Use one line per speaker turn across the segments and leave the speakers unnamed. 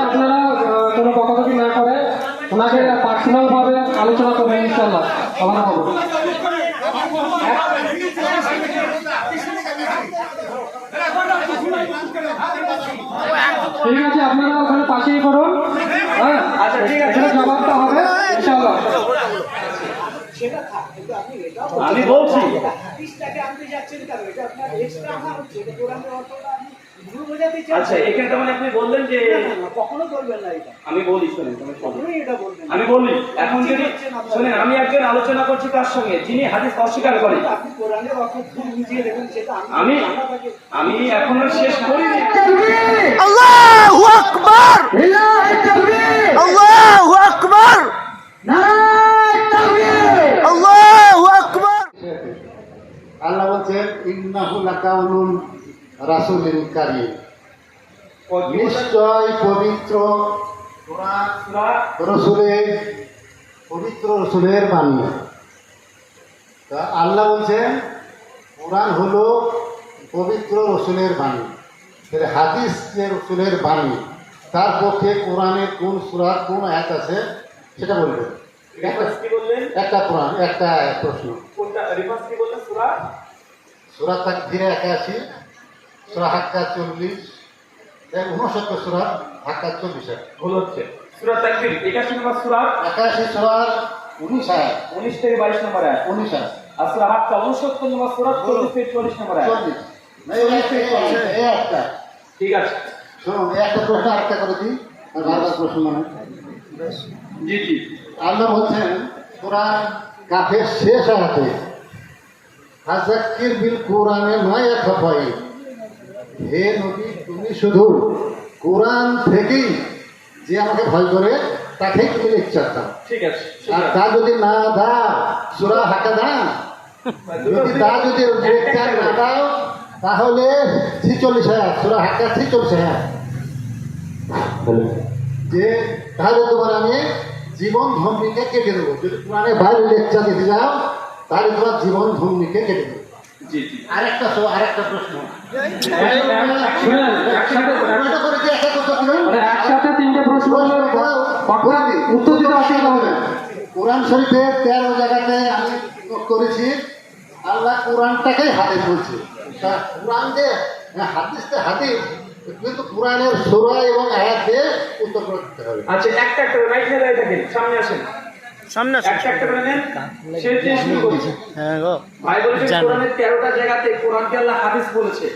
আপনারা কোনো বকাবকি না করে ওনাকে পার্সোনাল ভাবে আলোচনা করবেন, ইনশাআল্লাহ ভালো হবে। ঠিক আছে, আপনারা ওখানে পাশেই করুন। হ্যাঁ, আচ্ছা ঠিক আছে, জবাবটা হবে ইনশাআল্লাহ।
আমি বলছি আচ্ছা, এখানে মানে আপনি বললেন যে
কখনো বলবেন না এটা।
আমি বলি, শোনেন,
কখনোই এটা বলবেন না।
আমি বলি এখন যদি শোনেন, আমি একজন আলোচনা করছি তার সঙ্গে যিনি হাদিস অস্বীকার করেন।
আপনি কোরআনের অর্থ বুঝিয়ে দেখুন, সেটা
আমি এখনো শেষ করিনি।
আল্লাহু আকবার, আল্লাহু আকবার, আল্লাহু আকবার।
আল্লাহ বলছেন ইন্নাহু লাকাউলুন রাসূলিন কারীম, নিশ্চয় পবিত্র রসুলের বাণী। তা আল্লাহ বলছেন কোরআন হলো পবিত্র রসুলের বাণী, হাদিস যে রসুলের বাণী, তার পক্ষে কোরআনের কোন সূরা কোন আয়াত আছে সেটা বলবেন। একটা কোরআন, একটা প্রশ্ন, সূরা তাকবীর 81, সূরা হাক্কা 40, 69 সূরা হাক্কা 40
ভুল হচ্ছে। সূরা তাকবীর 81 নম্বর সূরা,
81 সূরার 19 আয়াত,
19 থেকে 22 নম্বর আয়াত,
19 আয়াত।
আর সূরা হাক্কা 69 নম্বর সূরা, 40 থেকে 40 নম্বর আয়াত।
40 এই একটা।
ঠিক আছে,
শুনুন, একটা প্রশ্ন আরেকটা করে দিই, আর বারবার প্রশ্ন মনে।
জি জি।
আল্লাহ বলছেন সূরা কাফের শেষ আয়াতে ফাযাক্কির বিল কোরআনে মা ইয়াখফাই, হে নবী তুমি শুধু কোরআন থেকেই যে আমাকে ভয় করে তাকেই তুমি লেকচার দাও।
ঠিক আছে,
আর তা যদি না দাও, সূরা হাক্কা দাও, যদি তা যদি লেকচার না দাও তাহলে 46 আয়াত, সূরা হাক্কা 46 আয়াত, যে তাহলে তোমার আমি জীবন ধর্মীকে কেটে দেবো। যদি কোরআনে বাইরে লেকচার দিতে যাও তাহলে তোমার জীবন ধর্মীকে কেটে দেবো।
জি জি।
আরেকটা প্রশ্ন,
শুনেন, একসাথে তিনটে প্রশ্ন উত্তর দিতে অসুবিধা হবে।
কোরআন শরীফে 13 জায়গাতে আমি নোট করেছি আল্লাহ কোরআনটাকেই হাদিস বলছে। তা কোরআন যে হাদিস, কিন্তু কোরআনের সূরা এবং আয়াত দিয়ে উত্তর করতে হবে।
আচ্ছা, একটা একটা মাইক নিয়ে দাঁড়িয়ে থাকেন, সামনে আসেন,
সামনে
একটা একটা করে নেন। শেষ দিয়ে শুরু করছি।
হ্যাঁ গো,
ভাই বলেছেন কোরআনের 13টা জায়গাতে কোরআনকে আল্লাহ হাদিস বলেছে,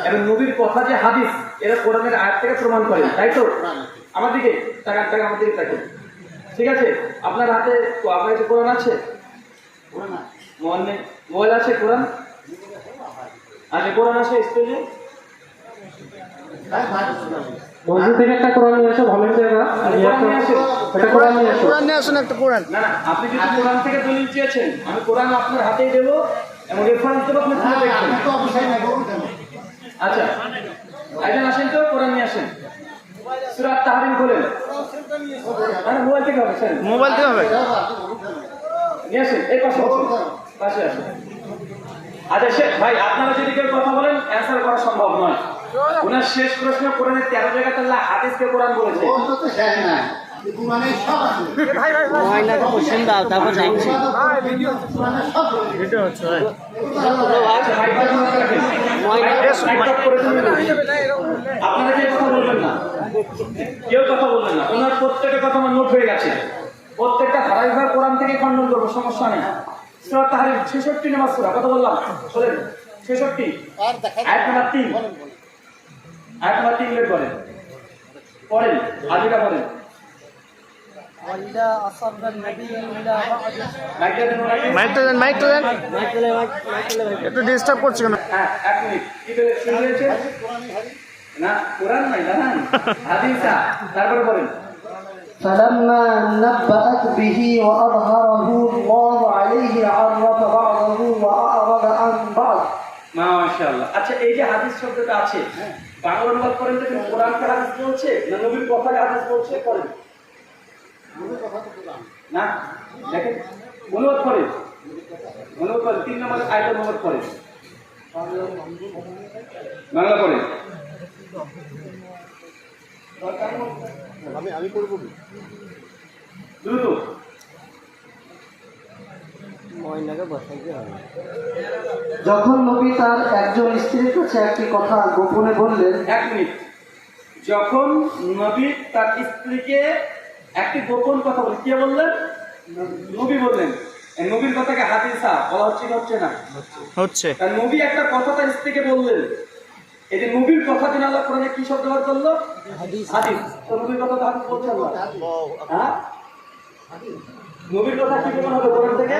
এবং নবীর কথা যে হাদিস, এরা কোরআনের আয়াত থেকে প্রমাণ করে, তাই তো? আমার দিকে টাকা আমার দিকে থাকেন। ঠিক আছে, আপনার হাতে আপনার কাছে কোরআন আছে? মোবাইল আছে? কোরআন আচ্ছা, কোরআন আছে স্টেজে?
মসজিদ থেকে একটা কোরআন নিয়ে আসো, ভলেন্টিয়াররা একটা কোরআন নিয়ে আসো।
কোরআন নিয়ে আসুন, একটা কোরআন।
না না, আপনি যদি কোরআন থেকে দলিল চেয়েছেন, আমি কোরআন আপনার হাতেই দেবো এবং রেফারেন্স দেবো, আপনি খুলে দেখবেন। আচ্ছা, একজন আসেন তো, কোরআন নিয়ে আসেন। সূরা তাহরিম খোলেন। মোবাইল থেকে হবে স্যার,
মোবাইল থেকে হবে।
নিয়ে আসেন, এই পাশে আসেন। আচ্ছা শেখ ভাই, আপনারা যদি কেউ কথা বলেন অ্যান্সার করা সম্ভব নয়। ওনার শেষ প্রশ্ন, কোরআনের 13 জায়গাতে আল্লাহ হাদিসকে কোরআন বলেছে।
ময়নাকে কোশ্চেন দাও, তারপর দেখছি। ভিডিও হচ্ছে ভাই।
আপনারা কেউ কথা বলবেন না, কেউ কথা বলবেন না। ওনার প্রত্যেকটা কথা আমার নোট হয়ে গেছে, প্রত্যেকটা ধারাবাহিক কোরআন থেকে খণ্ডন করবো, সমস্যা নেই। সূরা তাহরিম 66 নম্বর সূরা, কথা বললাম, বলেন 66 আয়াত নাম্বার 3, আয়াত নাম্বার 3 বের করেন, পড়েন, আদিটা পড়েন।
মাইকটা দেন, একটু ডিস্টার্ব করছে কেন?
হ্যাঁ, 1 মিনিট। কি বলে শুরু হয়েছে? না, কোরআন নাই, জানেন হাদিসা। তারপরে বলেন
فلما نبأت به وأظهره الله عليه عرف بعضه وأعرض عن بعض।
মাশাআল্লাহ। আচ্ছা, এই যে হাদিস শব্দটা আছে, বাংলা অনুবাদ করেন তো, কোরআনকে হাদিস বলছে না নবীর কথাকে হাদিস বলছে? করেন না, দেখেন অনুবাদ করেন। মনে করেন 3 নম্বর আয়াতের নম্বর পড়ে বাংলা পড়ে
আমি করবো কি?
দ্রুত
ময়নাকে বসাইতে হবে।
যখন নবী তার একজন স্ত্রীর কাছে একটি কথা গোপনে বললেন,
1 মিনিট। যখন নবী তার স্ত্রীকে একটি গোপন কথা বলে, কে বললেন? নবী বললেন। এই নবীর কথাকে হাদিসা বলা হচ্ছে কি হচ্ছে না?
হচ্ছে
তার নবী একটা কথা তার স্ত্রীকে বললেন। এই যে নবীর কথা দিন আল্লাহ কোরআনে কি শব্দ ব্যবহার করলো? হাদিস। তো নবীর কথা তো হাদিস বলছে আল্লাহ। হ্যাঁ, নবীর কথা কি প্রমাণ হবে কোরআন থেকে?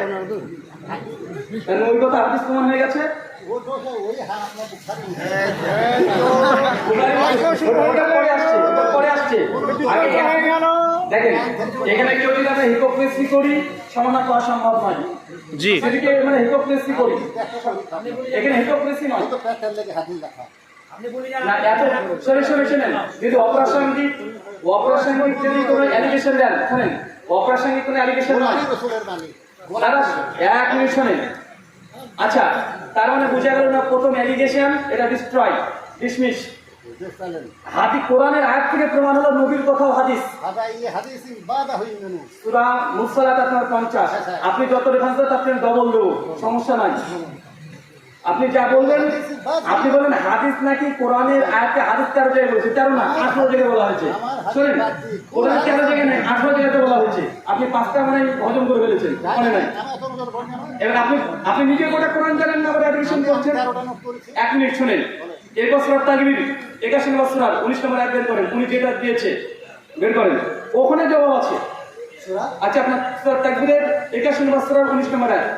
তার নবীর কথা হাদিস প্রমাণ হয়ে গেছে। ওটা পরে আসছে, ওটা পরে আসছে। আগে দেখেন, এখানে কেউ যদি আমরা হিপোক্রেসি করি সমাধান করা সম্ভব নয়।
জি
সেদিকে মানে হিপোক্রেসি করি, এখানে হিপোক্রেসি নয়।
তো পেটের লেগে হাদিস দেখা।
না এত শুনেন, যদি অপ্রাসঙ্গিক যদি কোনো অ্যালিগেশন দেন, শুনেন, অপ্রাসঙ্গিক কোনো অ্যালিগেশন নয়।
কোরআনই রাসূলের বাণী।
তারা 1 মিনিট শোনেন। আচ্ছা, তার মানে বোঝা গেল না প্রথম অ্যালিগেশন এটা ডিস্ট্রয়, ডিসমিস।
চলেন।
হাদিস কোরআনের আয়াত থেকে প্রমাণ হলো নবীর কথাও হাদিস।
হাদা ইয়ে হাদিসি বাদা হইন নু।
সূরা মুরসালাত আপনার 50। আপনি যত রেফারেন্স দেন তার ডবল দেবো, সমস্যা নাই। আপনি যা বললেন, আপনি বলেন হাদিস নাকি কোরআনের আয়াতে হাদিস 13 জায়গায় বলেছে, 13 না 18 জায়গায় বলা হয়েছে। শুনেন, কোরআন 13 জায়গায় নাই, 18 জায়গাতে বলা হয়েছে। আপনি 5টা মানে হজম করে ফেলেছেন, মনে নাই। এবার আপনি নিজে গোটা কোরআন জানেন না, আবার অ্যাডিকশন করছেন। 1 মিনিট শুনেন, এরপর সূরা তাকবীর 81 নম্বর সূরা 19 নম্বর আয়াত বের করেন। উনি যেটা দিয়েছে বের করেন, ওখানে জবাব আছে। আচ্ছা, আপনার সূরা তাকবীরের 81 নম্বর সূরা 19 নম্বর আয়াত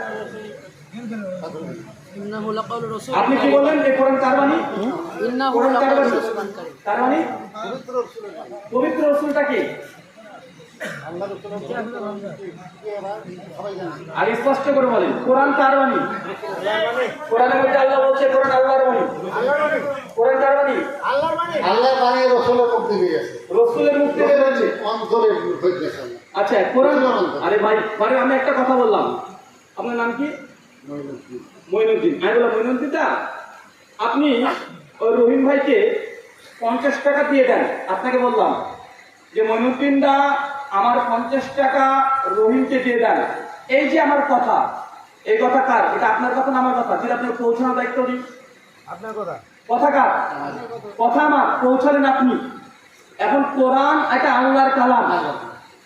আপনি কি বললেন? এই কোরআন কার বাণী? কোরআন কার বাণী? কার বাণী? পবিত্র রাসূলটা কি?
আল্লাহ রাসূলের সবাই জানে।
আগে স্পষ্ট করে বলেন, কোরআন কার বাণী? কোরআনের মধ্যে আল্লাহ বলছে কোরআন আল্লাহর বাণী। কোরআন কার বাণী?
আল্লাহর বাণী রাসূলের মুখ দিয়ে গেছে।
রাসূলের মুখ থেকে বলছে।
অন্তরে হইতেছে।
আচ্ছা, কোরআন। আরে ভাই, মানে আমি একটা কথা বললাম, আপনার নাম কি? মঈনুদ্দিন। আমি বললাম মঈনুদ্দিন দা, আপনি ওই রহিম ভাইকে 50 টাকা দিয়ে দেন। আপনাকে বললাম যে মঈনুদ্দিন দা আমার 50 টাকা রহিমকে দিয়ে দেন। এই যে আমার কথা, এই কথা কার? এটা আপনার কথা না আমার কথা? যেটা আপনার পৌঁছানোর দায়িত্ব দিই।
আপনার কথা।
কথা কার? কথা আমার, পৌঁছালেন আপনি। এখন কোরআন এটা আল্লাহর কালাম,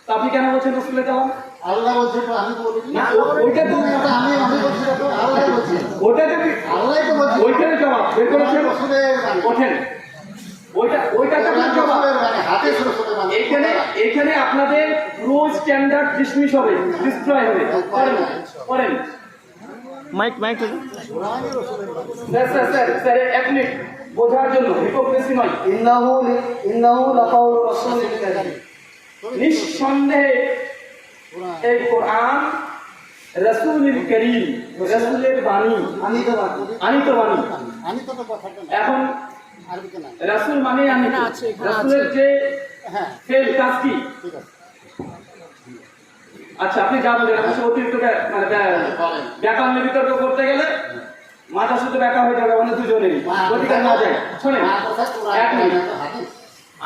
তা আপনি কেন বলছেন রাসূলের কালাম?
আল্লাহ বলছে তো আমি বলি
না, ওইটা তো
আমি বলছি তো আল্লাহ বলছে।
ওটা তো
আল্লাহ তো বলছে।
ওইটার জবাব বের করেছেন।
রাসূলের বাণী।
ওঠেন, ওইটা তো আপনার জবাব।
রাসূলের বাণী, হাদিস রাসূলের বাণী।
এখানে আপনাদের প্রো স্ট্যান্ডার্ড ডিসমিস হবে, ডিস্ট্রয় হবে। করেন
মাইক
কোরআনই রাসূলের বাণী।
স্যার 1 মিনিট বোঝার জন্য, হিপোক্রেসি নয়।
ইন্নাহু লাকাউলু রাসূলিন কারীম।
নিঃসন্দেহে এই কোরআন রাসূলুল কারীম, রাসূলের বাণী, আনিত বাণী।
আমি তো কথাটা না।
এখন
আরবিতে না।
রাসূল মানে আমি রাসূলের যে
হ্যাঁ,
ফেল কাজ কি?
ঠিক আছে।
আচ্ছা, আপনি যা বলেন, আমি অতিরিক্ত মানে ব্যাকরণ নিয়ে বিতর্ক করতে গেলে মাথা শুধু ব্যাকা হয়ে যাবে, অন্য দুজনেরই অধিকার না যায়। শোনেন, 1 মিনিট,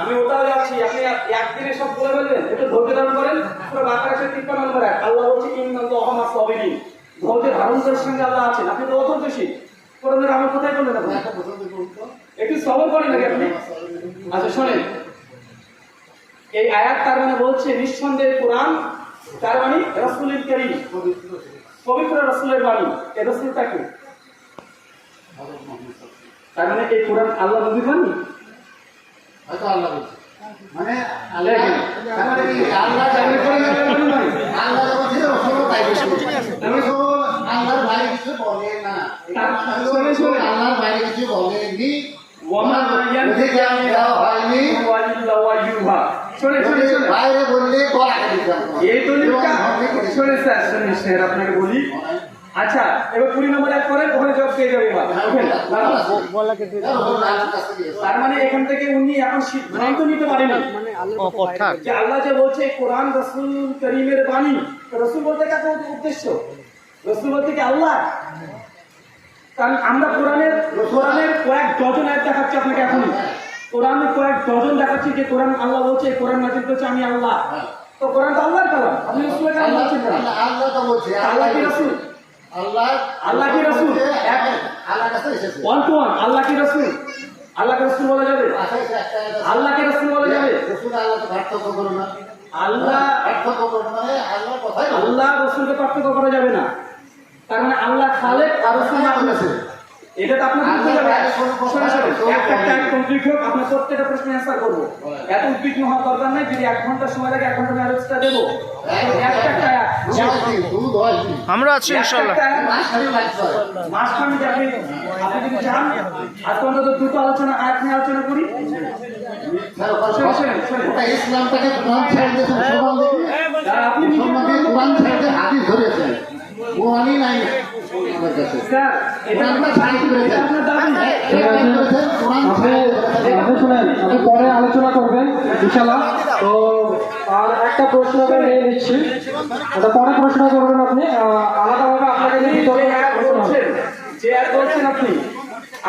আমি ওটাও যাচ্ছি। আপনি একদিনে সব বলে বলবেন, একটু ধৈর্য ধারণ করেন। পুরো বাকারা 53 নম্বর আয়াত, আল্লাহ বলছে ইন্নাল্লাহা মা'আস সাবিরিন। ধৈর্য ধারণ করার সঙ্গে আল্লাহ আছেন। আপনি তো অধৈর্যশীল, কোরআনের আমল কোথায় করলেন আপনি? একটু সবর করেন নাকি আপনি? আচ্ছা শোনেন, এই আয়াত তার মানে বলছে নিঃসন্দেহে কোরআন তার মানে রাসূলুল কারীম, পবিত্র রাসূলের বাণী। এই রাসূলটা কি? তার মানে এই কোরআন আল্লাহ নবীর বাণী।
হয়তো আল্লাহ বলছে। মানে আল্লাহ তার মানে কি আল্লাহ জানে আল্লাহ বলছে রাসূল তাই বলছে। আমি তো আল্লাহর বাইরে কিছু বলে না। শুনে আল্লাহর বাইরে কিছু বলেনি।
ওয়ামা ইয়ানতিকু
দেওয়া হয়নি।
ওয়াইয়ুহা। শুনে
বাইরে বললে বলা দিতাম।
এই দলিলটা শুনে স্যার আপনাকে বলি। আচ্ছা, এবার 20 নম্বর এক করেন, ওখানে জব পেয়ে যাবে। এবার ওঠেন, তার মানে এখান থেকে উনি এখন সিদ্ধান্ত নিতে পারেন যে আল্লাহ যে বলছে কোরআন রাসূল করিমের বাণী, রাসূল বলতে কাকে উদ্দেশ্য? রসুল বলতে কি আল্লাহ? কারণ আমরা কোরআনের কয়েক ডজন আয়াত দেখাচ্ছি আপনাকে এখন। কোরআনের কয়েক ডজন দেখাচ্ছি যে কোরআন আল্লাহ বলছে, কোরআন নাযিল করেছে আমি আল্লাহ। তো কোরআন তো আল্লাহর কালাম, আপনি রসুলের কালাম বলছেন না।
আল্লাহ তো বলছে
আল্লাহ কি রসুল? আল্লাহ কি রসুল?
আল্লাহ কাছে এসেছে।
ওয়ান টু ওয়ান আল্লাহ কি রসুল? আল্লাহকে রসুল বলা যাবে? আল্লাহকে রসুল বলা যাবে?
রসুল আল্লাহকে পার্থক্য করো না।
আল্লাহ
পার্থক্য করো মানে আল্লাহর কথাই বলো।
আল্লাহ রসুলকে পার্থক্য করা যাবে না। তার মানে আল্লাহ খালেক আর রসুল না বলেছে, এটা তো আপনার বুঝতে হবে। একটা কমপ্লিট হোক, আপনার প্রত্যেকটা প্রশ্নের অ্যান্সার করবো। এত উদ্বিগ্ন হওয়ার দরকার নাই। যদি 1 ঘন্টা সময় লাগে 1 ঘন্টা আমি আলোচনা দেবো। একটা
আমরা আছি ইনশাআল্লাহ।
মাঝখানে যে আপনি যদি চান আজকে অন্তত দুটো আয়াত নিয়ে আলোচনা করি।
ওটা ইসলামটাকে কোরআন ছেড়ে দিয়েছেন, সমান
আপনি
মুসলমানকে কোরআন ছেড়ে দিয়ে হাদিস ধরেছেন, কোরআনই নাই আমার কাছে।
স্যার এটা
কোরআনটা সাইড করেছেন,
আপনার দাবি।
কোরআন
আপনি শুনেন, আপনি পরে আলোচনা করবেন ইনশাআল্লাহ। তো আর একটা প্রশ্ন আমি নিয়ে নিচ্ছি, ওটা পরে প্রশ্ন করবেন আপনি। আলাদাভাবে আপনাকে নিয়ে ভিতরে আলোচনা হবে।
যে আর বলছেন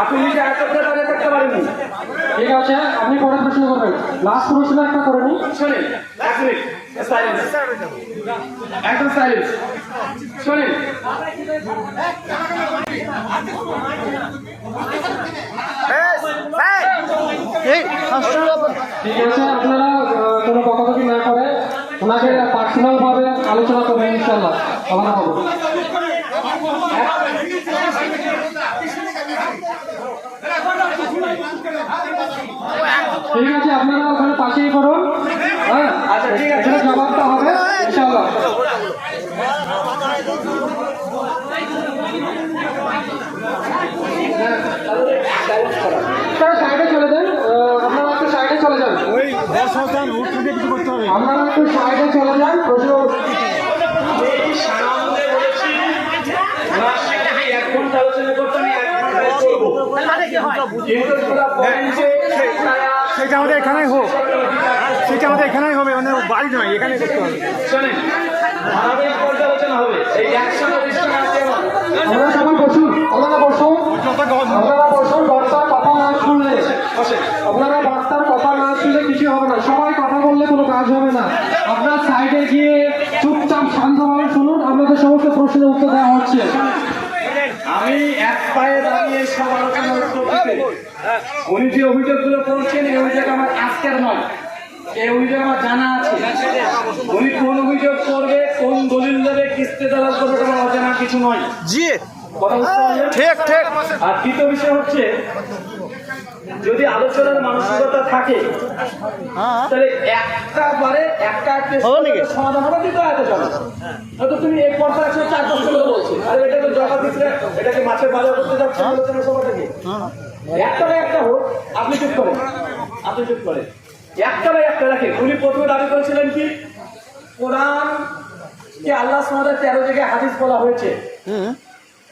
আপনি নিজে আয়াতটা দাঁড়িয়ে থাকতে পারেননি।
ঠিক আছে, আপনি পরে প্রশ্ন করবেন। লাস্ট প্রশ্ন একটা করে নিই।
শোনেন, 1 মিনিট সাইলেন্স, একদম সাইলেন্স। শোনেন,
এই
ঠিক আছে, আপনারা কোনো বকাবকি না করে ওনাকে পার্সোনাল ভাবে আলোচনা করবেন ইনশাআল্লাহ। আলাদা হবে। ঠিক আছে, আপনারা ওখানে পাশেই করুন। হ্যাঁ,
আচ্ছা ঠিক আছে,
এখানে জবাবটা হবে ইনশাআল্লাহ। আপনারা সাইডে চলে যান, আপনারা একটু সাইডে চলে যান। আপনারা একটু সাইডে চলে যান। প্রশ্ন
এক ঘন্টা আলোচনা করতে আমি 1 ঘন্টা করবো।
সেটা আমাদের এখানেই হোক, সেটা আমাদের এখানেই হবে, মানে বাড়ি নয়, এখানে করতে হবে।
শোনেন, ধারাবাহিক পর্যালোচনা হবে। এই 120 টাকা আছে আমার।
আপনারা সবাই বসুন, আপনারা বসুন, আপনারা বসুন। বার্তার কথা না শুনলে, আপনারা বার্তার কথা না শুনলে কিছু হবে না। সবাই কথা বললে কোনো কাজ হবে না। আপনার সাইডে গিয়ে চুপচাপ শান্তভাবে শুনুন, আপনাদের সমস্ত প্রশ্নের উত্তর দেওয়া হচ্ছে।
আমি এক পায়ে দাঁড়িয়ে সব আলোচনার উত্তর দিতে। উনি যে অভিযোগগুলো করছেন এই অভিযোগ আমার আজকের নয়, এই অভিযোগ আমার জানা আছে। উনি কোন অভিযোগ করবে, কোন দলিল দেবে, কিস্তি দেওয়ার করবে, আমার অজানা কিছু নয়।
জি
কথা বুঝতে পারলেন?
ঠিক ঠিক।
আর দ্বিতীয় বিষয় হচ্ছে, যদি আলোচনার মানসিকতা থাকে তাহলে একটা সমাধান হবে, দ্বিতীয় আয়াতে যাবে। হয়তো তুমি এক পর্দা 4-5 করে বলছো, আর এটা তো জগা দিচ্ছে, এটাকে মাছের বাজার করতে যাচ্ছে আলোচনা সভাটাকে। একটা হোক, আপনি চুপ করেন, একটা রাখেন। উনি প্রথমে দাবি করেছিলেন কি কোরআন কে আল্লাহ সুবহানাহু 13 জায়গায় হাদিস বলা হয়েছে।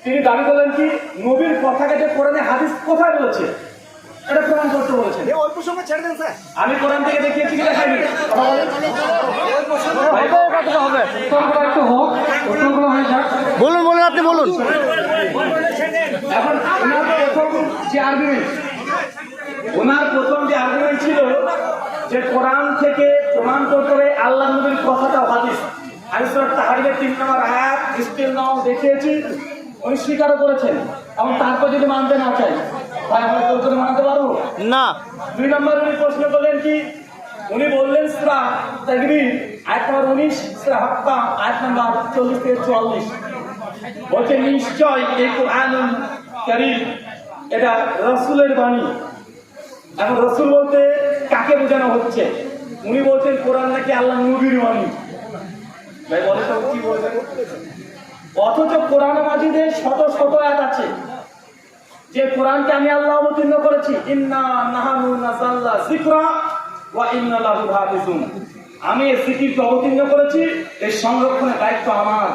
তিনি দাবি করলেন কি নবীর কথাকে যে কোরআনে হাদিস কোথায় বলেছে এটা প্রমাণ করতে বলেছেন। আমি কোরআন থেকে দেখিয়েছি কি দেখাইনি?
উত্তরগুলো একটু হোক, উত্তরগুলো হয়ে যাক।
বলুন, আপনি বলুন।
এখন ওনার প্রথম যে আর্গুমেন্ট ছিল যে কোরআন থেকে প্রমাণ করতে হবে আল্লাহ নবীর কথাটা হাদিস। আমি সূরা তাহরিমের 3 নম্বর আয়াত স্টিল নাও দেখিয়েছি, উনি স্বীকারও করেছেন। এবং তারপর যদি মানতে না চাই তাই আমরা কেউ করে মানতে পারবো
না।
2 নম্বর উনি প্রশ্ন করলেন কি, উনি বললেন সূরা তাকবীর আয়াত নম্বর 19, সূরা হাক্কা আয়াত নম্বর 40 থেকে 44 বলছে নিশ্চয় এই কোরআনুল কারীম এটা রাসূলের বাণী। এখন রাসূল বলতে কাকে বোঝানো হচ্ছে? উনি বলছেন কোরআন নাকি আল্লাহ নবীর বাণী। ভাই বলে তো কি বলবেন? অথচ কোরআন মাজিদে শত শত আয়াত আছে যে কোরআনকে আমি আল্লাহ অবতীর্ণ করেছি, ইন্না নাহানু নাযাল্লা যিকরা ওয়া ইন্না লাহু হাফিজুন। আমি এই জিকিরকে অবতীর্ণ করেছি, এই সংরক্ষণের দায়িত্ব আমার।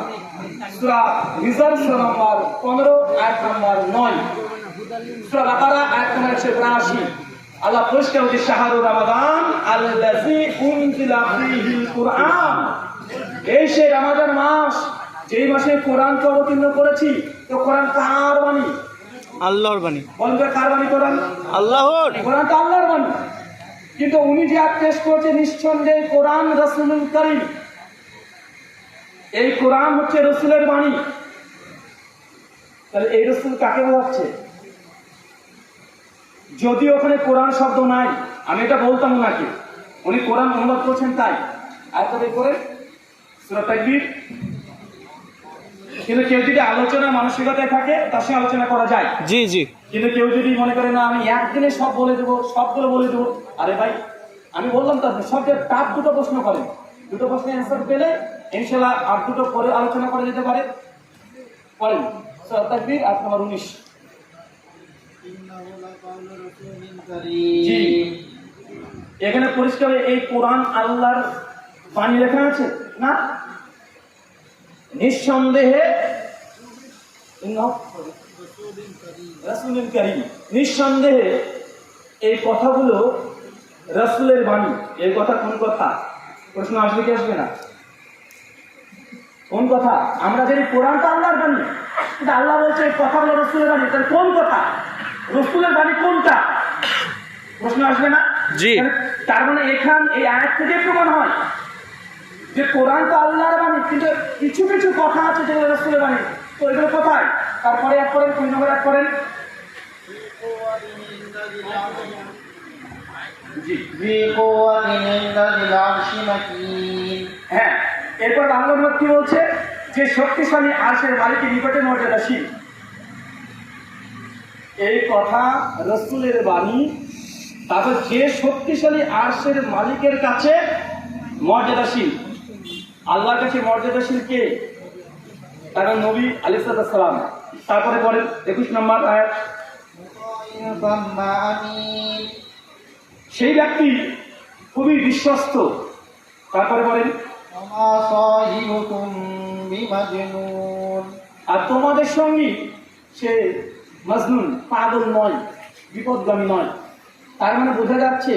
সূরা হিজর সূরা নম্বর 15 আয়াত নম্বর 9, সূরা বাকারা আয়াত নম্বর 182 আল্লাহ পরিষ্কার বলছে শাহরুর রমাদান আল্লাযী উনজিলা ফীহিল কুরআন। এই সেই রমাদান মাস যেই মাসে কোরআনকে অবতীর্ণ করেছি, তো কোরআন কার বাণী?
আল্লাহর বাণী।
বলবে কার বাণী কোরআন?
আল্লাহর।
কোরআন তো আল্লাহর বাণী। কিন্তু উনি যে পেশ করেছে নিঃসন্দেহে কোরআন রাসূলুল কারীম, এই কোরআন হচ্ছে রসুলের বাণী। তাহলে এই রসুল কাকে বোঝাচ্ছে? যদি ওখানে কোরআন শব্দ নাই, আমি এটা বলতাম নাকি, উনি কোরআন অনুবাদ করছেন তাই আয়াতটা বের করে সূরা তাকবীর। কিন্তু কেউ যদি আলোচনা মানসিকতায় থাকে তার সঙ্গে আলোচনা করা যায়।
জি জি।
কিন্তু কেউ যদি মনে করে না আমি একদিনে সব বলে দেবো, সবগুলো বলে দেবো, আরে ভাই আমি বললাম তো আপনি সবচেয়ে টাফ দুটো প্রশ্ন করেন, দুটো প্রশ্নের অ্যান্সার পেলে ইনশাল্লাহ আর দুটো পরে আলোচনা করা যেতে পারে। করেন সূরা তাকবীর আয়াত নম্বর 19। জি, এখানে পরিষ্কার এই কোরআন আল্লাহর বাণী লেখা আছে না? নিঃসন্দেহে রাসূলুল কারীম, নিঃসন্দেহে এই কথাগুলো রাসূলের বাণী। এই কথা কোন কথা? প্রশ্ন আসবে কি আসবে না? কোন কথা? আমরা জানি কোরআনটা আল্লাহর বাণী, কিন্তু আল্লাহ বলছে এই কথাগুলো রাসূলের বাণী। তাহলে কোন কথা? রাসূলের বাণী কোনটা? প্রশ্ন আসবে না?
জি।
তার মানে এখান এই আয়াত থেকে প্রমাণ হয় যে কোরআন তো আল্লাহর বাণী, কিন্তু কিছু কিছু কথা আছে যেগুলো রাসূলের বাণী। তো এগুলো কোথায়? তারপরে এক করেন, 2 নম্বর এক করেন। জি, হ্যাঁ। এরপর বাংলা অনুবাদ কি বলছে? যে শক্তিশালী আরশের মালিকের নিকটে মর্যাদাশীল। এই কথা রাসূলের বাণী। তারপর যে শক্তিশালী আরশের মালিকের কাছে মর্যাদাশীল। আল্লাহর কাছে মর্যাদাশীল কে? তারা নবী আলাইহিস সালাম। তারপরে বলেন 21 নম্বর আয়াত, সেই ব্যক্তি খুবই বিশ্বস্ত। তারপরে বলেন আর তোমাদের সঙ্গী সে মাজনুন, পাগল নয়, বিপদগামী নয়। তার মানে বোঝা যাচ্ছে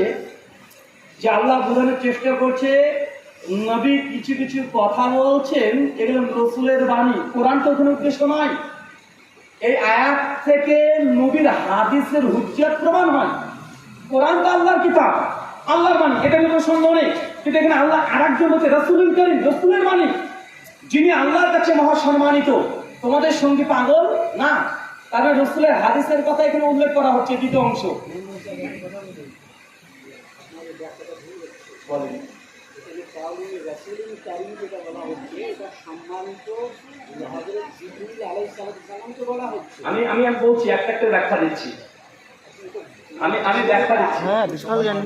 যে আল্লাহ বোঝানোর চেষ্টা করছে নবী কিছু কিছু কথা বলছেন, এগুলো রসুলের বাণী। কোরআন তো ওখানে উদ্দেশ্য নয়। এই আয়াত থেকে নবীর হাদিসের হুজ্জত প্রমাণ হয়। কোরআন তো আল্লাহর কিতাব, আল্লাহর বাণী, এটা কোনো সন্দেহ নেই। কিন্তু এখানে আল্লাহ আরেকজন হচ্ছে রাসূলুল কারীম, রাসূলের বাণী, যিনি আল্লাহর কাছে মহা সম্মানিত। তোমাদের সঙ্গী পাগল না। তার মানে রাসূলের হাদিসের কথা এখানে উল্লেখ করা হচ্ছে দ্বিতীয় অংশ। বলেন আমি আমি বলছি, একটা একটা ব্যাখ্যা দিচ্ছি। আমি ব্যাখ্যা দিচ্ছি।
হ্যাঁ, বিশাল জানি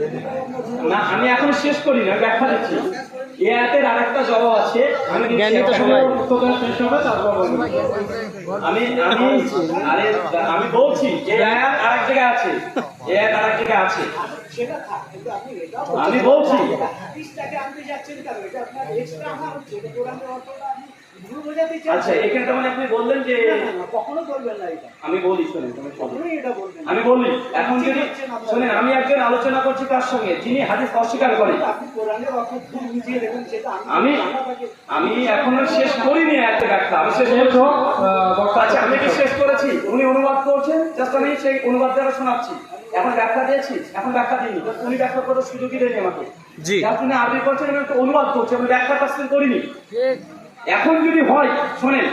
না, আমি এখন শেষ করি না, ব্যাখ্যা দিচ্ছি। এই আয়াতের আরেকটা জবাব আছে, আমি
জ্ঞানী তো সবাই।
আমি বলছি এই আয়াত আরেক জায়গায় আছে, এই আয়াত আরেক জায়গায় আছে। আমি বলছি আচ্ছা, এখানে তো মানে আপনি বললেন যে কখনো বলবেন না এটা। আমি বলি, শুনেন, আমি বলি এখন যদি শুনেন, আমি একজন আলোচনা করছি তার সঙ্গে যিনি হাদিস অস্বীকার করেন। আমি এখনো শেষ করিনি একটা ব্যাখ্যা, আমি শেষ করছি। আচ্ছা, আমি কি শেষ করেছি? উনি অনুবাদ করছেন, জাস্ট আমি সেই অনুবাদ দ্বারা শোনাচ্ছি। এখন ব্যাখ্যা দিয়েছি, এখন ব্যাখ্যা দিইনি, উনি ব্যাখ্যা করার সুযোগই দেয়নি আমাকে। যার জন্য আপনি করছেন, আমি একটা অনুবাদ করছি, আমি ব্যাখ্যা তাফসীর করিনি। এখন যদি হয় শোনেন,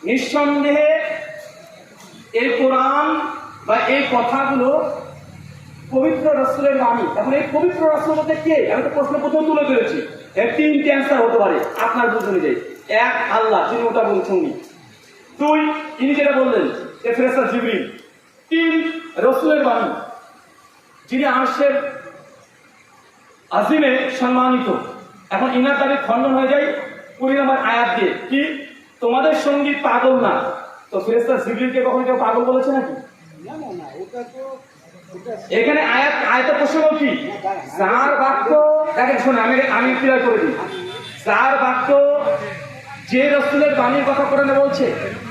নিঃসন্দেহে এই কোরআন বা এই কথাগুলো পবিত্র রাসূলের বাণী। এখন এই পবিত্র রাসূল বলতে কে? আমি তো প্রশ্ন প্রথম তুলে ধরেছি। এর 3টি অ্যান্সার হতে পারে আপনার বুঝ অনুযায়ী। 1, আল্লাহ, যিনি ওটা বলছেন উনি। 2, ইনি যেটা বললেন যে ফেরেশতা জিবরিল। 3, রাসূলের বাণী, যিনি আরশের আজিমে সম্মানিত। এখন ইনার দাবি খণ্ডন হয়ে যায় 20 নম্বর আয়াত দিয়ে, কি তোমাদের সঙ্গী পাগল না। তো ফেরেশতা জিবরিলকে কখনো কেউ পাগল বলেছে নাকি? এখানে আয়াতের প্রসঙ্গ কি? যার বাক্য, দেখেন শুনে, আমি ক্লিয়ার করে দিই। যার বাক্য, যে রাসূলের বাণীর কথা কোরআনে বলছে,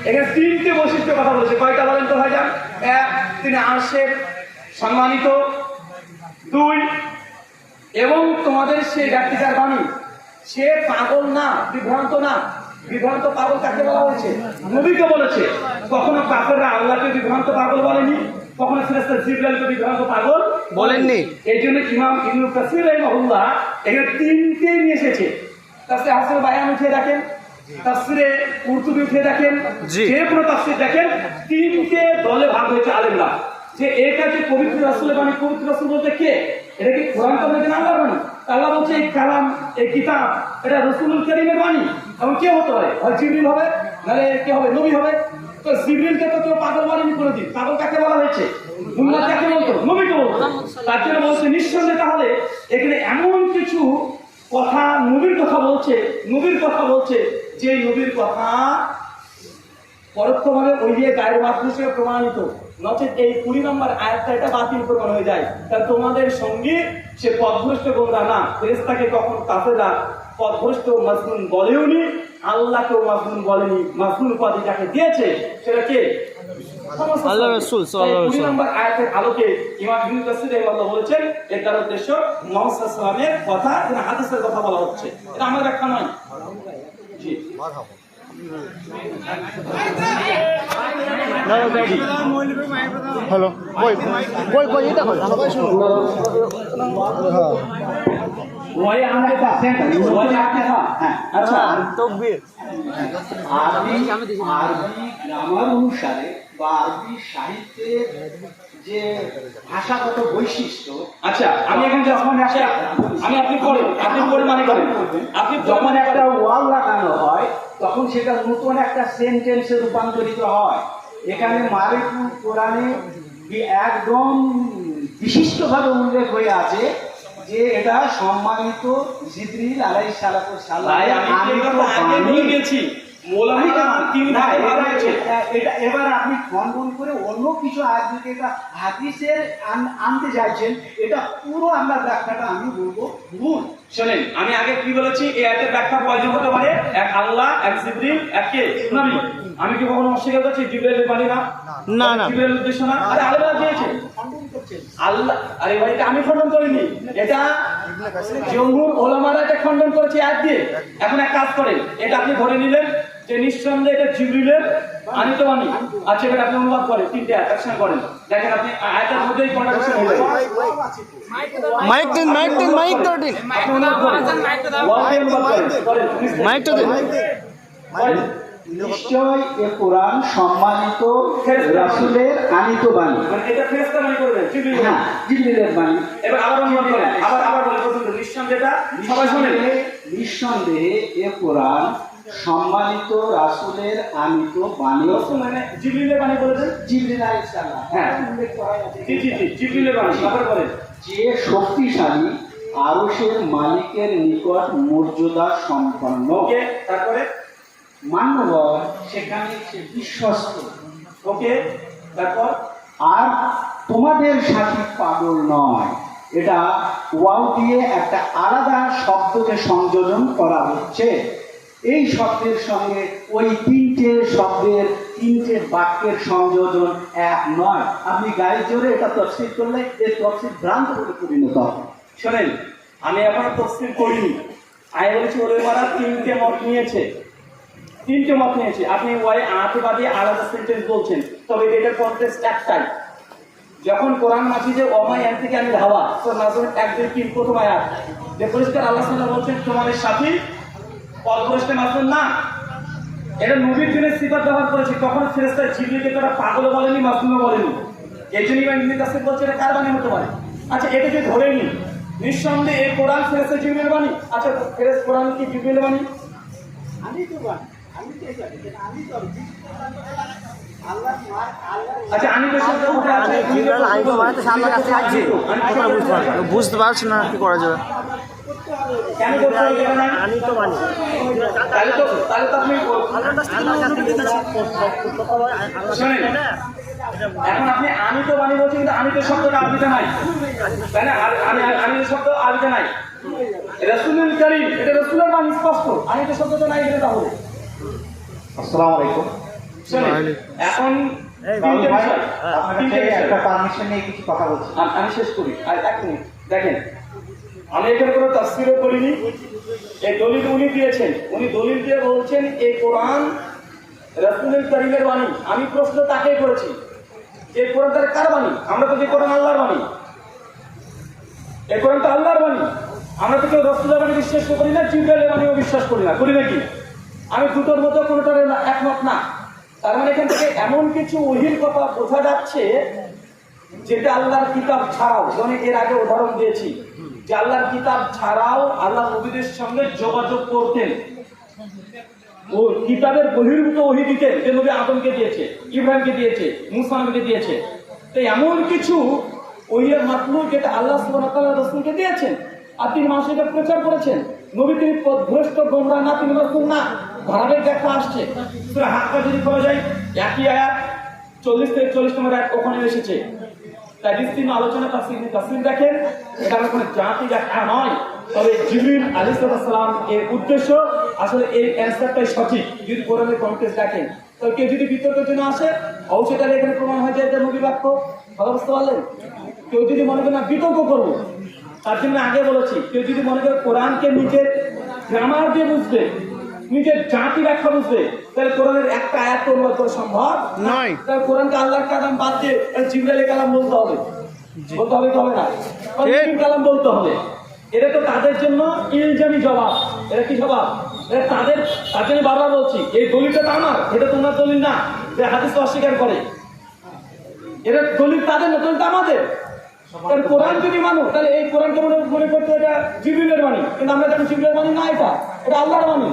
এখানে 3টে বৈশিষ্ট্য কথা বলেছে। কয়টা বলেন তো ভাইজান? 1, তিনি আরশের সম্মানিত। 2, এবং তোমাদের সেই ব্যক্তিটার বাণী, সে পাগল না, বিভ্রান্ত না। বিভ্রান্ত পাগল কাকে বলা হয়েছে? নবীকে বলেছে। কখনো কাফেররা আল্লাহকে বিভ্রান্ত পাগল বলেনি, কখনো ফেরেশতা জিবরাইলকে বিভ্রান্ত পাগল
বলেননি।
এই জন্য ইমাম ইবনে কাসির রাহিমাহুল্লাহ এখানে তিনটে নিয়ে এসেছে। তাফসীরে হাসান বায়ান উঠিয়ে দেখেন, তাফসীরে কুরতুবী উঠিয়ে দেখেন,
জি।
যে কোনো তাফসীর দেখেন, তিনটে দলে ভাগ হয়েছে আলেমরা। যে এটা যে পবিত্র রাসূলের বাণী, পবিত্র রাসূল বলতে কে? এটা কি কোরআন তো নাকি আল্লাহর বাণী? আল্লাহ বলছে এই কালাম, এই কিতাব এটা রাসূলুল কারীমের বাণী। এবং কে হতে পারে? হয় জিবরিল হবে, নাহলে কে হবে? নবী হবে। তো জিবরিলকে তো কেউ পাগল বলেনি কোনোদিন। পাগল কাকে বলা হয়েছে? উম্মত কাকে বলতো? নবীকে বলতো। তার জন্য বলছে নিঃসন্দেহে তাহলে এখানে এমন কিছু কথা নবীর কথা বলছে, নবীর কথা বলছে, যে নবীর কথা পরোক্ষভাবে ওই দিয়ে গায়ের মাত্র হিসেবে প্রমাণিত, নচেত এই 20 নম্বর আয়াতটা এটা বাতিল প্রমাণ হয়ে যায়। কারণ তোমাদের সঙ্গে সে পথভ্রষ্ট গোমরা না, ফেরেশতাকে কখন কাফেররা পথভ্রষ্ট মাজনুন বলেওনি, আল্লাহকেও মাজনুন বলেনি। মাজনুন উপাধি যাকে দিয়েছে সেটা কে?
আল্লাহ রাসূল সাল্লাল্লাহু আলাইহি
20 নম্বর আয়াতের আলোকে ইমাম ইবনে কাসির রাহিমাহুল্লাহ বলেছেন এটার উদ্দেশ্য মুহাম্মদ সাল্লাল্লাহু আলাইহি ওয়াসাল্লামের কথা, এখানে হাদিসের কথা বলা হচ্ছে। এটা আমার ব্যাখ্যা নয়। জি
হ্যালো, কই এটা কই সবাই শুনো।
ওয়াই আমাকে পাশে ওয়াই আপনি হ্যাঁ আচ্ছা
তাকবীর।
আরবি গ্রামার অনুসারে বা আরবি সাহিত্যের যে ভাষাগত বৈশিষ্ট্য,
আচ্ছা আমি এখন যখন আমি আপনি পড়ে মানে করেন, আপনি
যখন একটা ওয়াল লাগানো হয় তখন সেটা নতুন একটা সেন্টেন্সে রূপান্তরিত হয়। এখানে মারিফুল কোরআনে একদম বিশিষ্টভাবে উল্লেখ হয়ে আছে যে এটা সম্মানিত জিবরিল আলাইহিস সালাতু ওয়াস সালাম।
ভাই আমি এই কথা আগে নিয়ে গেছি, মোলাহিকা তিন ভাগে ভাগ হয়েছে।
এবার আপনি খণ্ডন করে অন্য কিছু আয়াতকে এটা হাদিসের আনতে চাইছেন, এটা পুরো আমরা ব্যাখ্যাটা আমি বলবো ভুল।
শোনেন আমি আগে কি বলেছি, এই আয়াতের ব্যাখ্যা কয়জন হতে পারে? এক আল্লাহ, এক জিবরিল, এক কে? নবী। আমি কি কখনো অস্বীকার করছি জিবরিলের বাণী না?
না না,
জিবরিলের উদ্দেশ্য না? আরে আলেমরা দিয়েছে আল্লাহ। আরে ভাই এটা আমি খণ্ডন করিনি, এটা জমহুর ওলামারা এটা খণ্ডন করেছে আয়াত দিয়ে। এখন এক কাজ করেন, এটা আপনি ধরে নিলেন যে নিঃসন্দেহে এটা জিবরিলের আনিত বাণী। আচ্ছা এটা আপনি অনুবাদ করেন, তিনটে আয়াত একসাথে করেন, দেখেন আপনি আয়াতের মধ্যেই কন্ট্রাডিকশন হয়ে যাবে।
মাইক দিন
আপনি অনুবাদ করেন, ওয়াকে অনুবাদ করেন,
মাইকটা দিন।
করেন।
নিশ্চয় এ কোরআন সম্মানিত রাসূলের আনিত বাণী।
মানে এটা ফেরেশতা বাণী করবেন, জিবরিল বাণী।
হ্যাঁ, জিবরিলের বাণী।
এবার আবার অনুবাদ করেন, আবার বলেন পর্যন্ত নিঃসন্দেহে সবাই শুনেন।
নিঃসন্দেহে এ কোরআন সম্মানিত রাসূলের আনিত বাণী।
রাসূল মানে জিবরিলের বাণী বলেছেন,
জিবরিল আলাইহিস সালাম।
হ্যাঁ
উল্লেখ করা আছে।
জি জিবরিলের বাণী। আবার বলেন
যে শক্তিশালী আরশের মালিকের নিকট মর্যাদা সম্পন্ন,
ওকে, তারপরে
মান্যবর সেখানে সে বিশ্বস্ত,
ওকে, তারপর
আর তোমাদের সাথী পাগল নয়। এটা ওয়াও দিয়ে একটা আলাদা শব্দকে সংযোজন করা হচ্ছে। এই শব্দের সঙ্গে ওই তিনটে শব্দের তিনটে বাক্যের সংযোজন এক নয়। আপনি গাড়ি জোরে এটা তফসিল করলে এই তফসিল ভ্রান্ত করে পরিণত হবে।
শোনেন আমি এখনো তফসিল করিনি, আমি বলেছি ওলামারা তিনটে মত নিয়েছে। আপনি ওয়াই আতবাদী আলাদা সেন্টেন্স বলছেন, তবে এটার কনটেক্সট একটাই। যখন কোরআন মাজিদে ওমাই এন থেকে আমি ধাওয়া তো নাজর একদের কি প্রথম আয়াত যে পরিষ্কার আল্লাহ সাল্লাল্লাহু বলছেন তোমাদের সাথী পথভ্রষ্টে মাসুন না। এটা নবীর জন্য সিফাত ব্যবহার করেছে, কখনো ফেরেশতা জিবরিলকে তারা পাগল বলেনি, মাসুমও বলেনি। এই জন্য ইমাম ইবনে কাসির বলছে এটা কার বাণী হতে পারে? আচ্ছা এটা যে ধরে নি নিঃসন্দেহে এই কোরআন ফেরেশতা জিবরিলের বাণী। আচ্ছা কোরআন কি জিবরিলের বাণী? আচ্ছা আমি তো শব্দ কোথায় আছে?
বুঝতে পারছি না কি করা যাবে।
কেন করতে হবে এটা না? তাহলে তো আপনি শোনেন, এখন আপনি আমি তো বাণী বলছি, কিন্তু আমি তো শব্দটা আরবিতে নাই, তাই না? আমি তো শব্দ আরবিতে নাই। রাসূলুল কারীম এটা রাসূলের বাণী স্পষ্ট, আমি তো শব্দটা নাই এটা তাহলে।
আসসালামু আলাইকুম।
শোনেন এখন তিনটে বিষয়,
একটা পারমিশন নিয়ে কিছু কথা বলছি।
আমি শেষ করি আর এক মিনিট দেখেন। আমি এখানে কোনো তাফসীরও করিনি, এই দলিল উনি দিয়েছেন। উনি দলিল দিয়ে বলছেন এই কোরআন রাসূলুল কারীমের বাণী। আমি প্রশ্ন তাকেই করেছি, এই কোরআন তার কার বাণী? আমরা তো যে কোরআন আল্লাহর বাণী, এই কোরআন তো আল্লাহর বাণী। আমরা তো কেউ রাসূলের বাণী বিশ্বাস করি না, জিবরাইলের বাণীও বিশ্বাস করি না, করি নাকি? আমি দুটোর মতো কোনোটার একমত না। তার মানে এখান থেকে এমন কিছু ওহীর কথা বোঝা যাচ্ছে যেটা আল্লাহর কিতাব ছাড়াও, যেমন এর আগে উদাহরণ দিয়েছি যে আল্লাহর কিতাব ছাড়াও আল্লাহ নবীদের সঙ্গে যোগাযোগ করতেন, ও কিতাবের বহির্ভূত ওহী দিতেন, যে নবী আদমকে দিয়েছে, ইব্রাহিমকে দিয়েছে, মুসা নবীকে দিয়েছে। তো এমন কিছু ওহীর মাতলুব যেটা আল্লাহ সুবহানাহু ওয়া তাআলা রাসূলকে দিয়েছেন, আর তিনি মানুষকে প্রচার করেছেন। নবী তিনি পথভ্রষ্ট, গোমরাহ না, তিনি রাসূল না, ধারাবাহিক দেখা আসছে। সূরা হাক্কা যদি করা যায়, একই আয়াত 40 থেকে 40 নম্বর আয়াত ওখানে এসেছে। তাই বিস্তীর্ণ আলোচনা তাফসীর দেখেন, এটা আমার কোনো জাতি ব্যাখ্যা নয়, তবে জিবরিল আলাইহিস সালাম এর উদ্দেশ্য আসলে এই অ্যান্সারটাই সঠিক। যদি কোরআনের কনটেক্সট দেখেন, তো কেউ যদি বিতর্কের জন্য আসে, অবশ্যই তাহলে এখানে প্রমাণ হয় যে এটা নবী বাক্য। কথা বুঝতে পারলেন? কেউ যদি মনে করে না বিতর্ক করবো, তার জন্য আগে বলেছি, কেউ যদি মনে করে কোরআনকে নিজের গ্রামার দিয়ে বুঝবে, নিজের জাতি ব্যাখ্যা বুঝবে, তাহলে কোরআনের একটা আয়াত অনুবাদ করা সম্ভব
নয়।
তাহলে কোরআনকে আল্লাহর কালাম বাদ দিয়ে জিবরাইলের কালাম বলতে হবে, বলতে হবে কি হবে না? নবীর কালাম বলতে হবে। এটা তো তাদের জন্য ইলজামি জবাব। এটা কি জবাব? এটা তাদের, তার জন্য বারবার বলছি, এই দলিলটা তো আমার, এটা তোমার দলিল না যে হাদিস অস্বীকার করে। এটা দলিল তাদের না, দলিল তো আমাদের। কারণ কোরআন যদি মানো, তাহলে এই কোরআনকে মনে করতে এটা জিবরিলের বাণী, কিন্তু আমরা জানি জিবরিলের বাণী না, এটা আল্লাহর বাণী।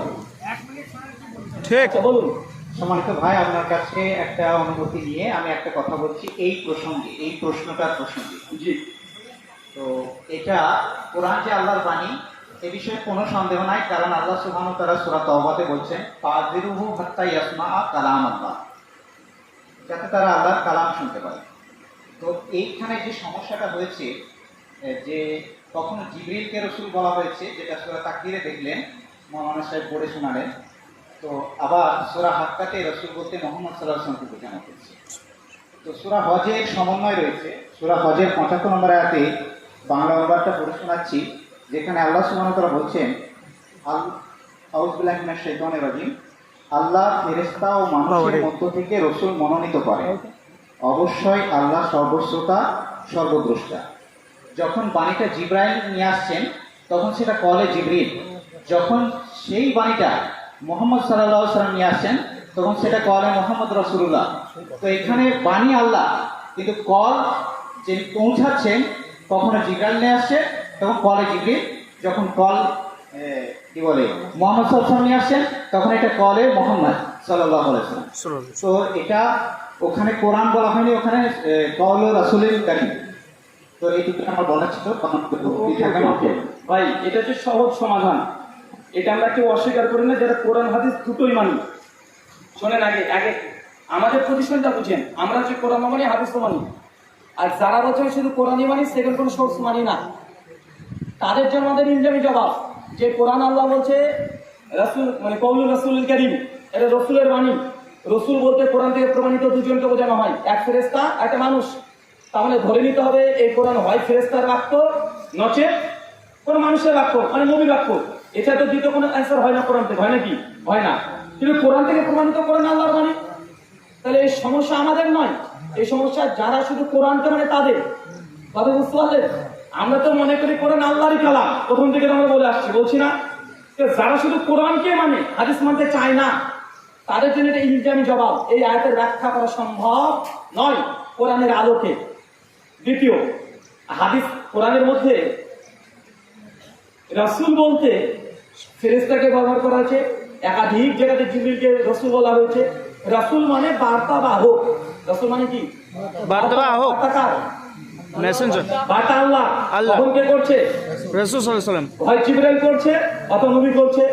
ঠিক।
আচ্ছা, বলুন।
সম্মানিত ভাই, আপনার কাছে একটা অনুমতি নিয়ে আমি একটা কথা বলছি এই প্রসঙ্গে, এই প্রশ্নটার প্রসঙ্গে।
জি,
তো এটা কোরআন যে আল্লাহর বাণী এ বিষয়ে কোনো সন্দেহ নাই, কারণ আল্লাহ সুবহানাহু ওয়া তাআলা সূরা তাওবাতে বলছেন ফাযিরুহু হাত্তা ইয়াসমাআ কালাম আল্লাহ, যাতে তারা আল্লাহর কালাম শুনতে পারে। তো এইখানে যে সমস্যাটা হয়েছে, যে কখনো জিবরিলকে রাসূল বলা হয়েছে, যেটা সূরা তাকবীরে দেখলেন, মৌলানা সাহেব পড়ে শোনালেন। তো আবার সূরা হাক্কাতে রাসূল বলতে মুহাম্মদ সাল্লাল্লাহু আলাইহি ওয়াসাল্লামকে বোঝানো হয়েছে। তো সূরা হজের সমন্বয় রয়েছে। সূরা হজের 75 নম্বর আয়াতে বাংলা অনুবাদটা পড়ে শোনাচ্ছি, যেখানে আল্লাহ সুবহানাহু ওয়া তাআলা বলছেন, আউযু বিল্লাহি মিনাশ শাইতানির রাজিম, আল্লাহ ফেরেশতা ও মানুষের মধ্য থেকে রাসূল মনোনীত করেন, অবশ্যই আল্লাহ সর্বশ্রোতা সর্বদ্রষ্টা। যখন বাণীটা জিবরাইল নিয়ে আসছেন, তখন সেটা কলে জিবরিল। যখন সেই বাণীটা মুহাম্মদ সাল্লাল্লাহু আলাইহি ওয়াসাল্লাম নিয়ে আসছেন, তখন সেটা কলে মুহাম্মদ রাসূলুল্লাহ। তো এখানে বাণী আল্লাহ, কিন্তু কল যে পৌঁছাচ্ছেন, কখনো জিবরাইল নিয়ে আসছে, তখন কলে জিবরিল। যখন কল কি বলে মুহাম্মদ সাল্লাল্লাহু আলাইহি ওয়াসাল্লাম নিয়ে আসছেন, তখন এটা কলে মুহাম্মদ সাল্লাল্লাহু আলাইহি ওয়াসাল্লাম। তো এটা ওখানে কোরআন বলা হয়নি, ওখানে কল রাসূলুল কারীম। তো এইটুকু আমার বলা ছিল।
ভাই, এটা হচ্ছে সহজ সমাধান। এটা আমরা কেউ অস্বীকার করি না, যারা কোরআন হাদিস দুটোই মানি। শোনেন, আগে আগে আমাদের পজিশনটা বুঝেন। আমরা হচ্ছে কোরআন মানি, হাদিস মানি। আর যারা বলছে শুধু কোরআনই মানি, সেকেন্ড কোনো সোর্স মানি না, তাদের জন্য আমাদের ইলজামি জবাব যে কোরআন আল্লাহ বলছে রাসূল মানে কওলুর রাসূলুল কারীম, এটা রাসূলের বাণী। রাসূল বলতে কোরআন থেকে প্রমাণিত দুজনকে বোঝানো হয়, এক ফেরেশতা, একটা মানুষ। তাহলে ধরে নিতে হবে এই কোরআন হয় ফেরেশতার বাক্য, নচেত কোনো মানুষের বাক্য, মানে নবীর বাক্য। এছাড়া তো দ্বিতীয় কোনো অ্যান্সার হয় না কোরআন থেকে, হয় নাকি? হয় না। কিন্তু কোরআন থেকে প্রমাণিত কোরআন আল্লাহর বাণী। তাহলে এই সমস্যা আমাদের নয়, এই সমস্যা যারা শুধু কোরআনকে মানে তাদের। কথা বুঝতে পারলেন? আমরা তো মনে করি কোরআন আল্লাহরই কালাম, প্রথম থেকে আমরা বলে আসছি, বলছি না? যারা শুধু কোরআনকে মানে হাদিস মানতে চায় না, তাদের জন্য এটা ইলজামি জবাব। এই আয়াতের ব্যাখ্যা করা সম্ভব নয় কোরআনের আলোকে। দ্বিতীয়, হাদিস কোরআনের মধ্যে রাসূল বলতে ফেরেশতাকে ব্যবহার করা হয়েছে, একাধিক জায়গাতে জিবরিলকে রাসূল বলা হয়েছে। রাসূল মানে বার্তাবাহক। রাসূল মানে কি?
বার্তাবাহক,
বার্তাকার,
মেসেঞ্জার।
বার্তা আল্লাহ। কখন কে করছে?
রাসূল সাল্লাল্লাহু আলাইহি ওয়াসাল্লাম।
হয় জিবরাইল করছে অথবা নবী করছে।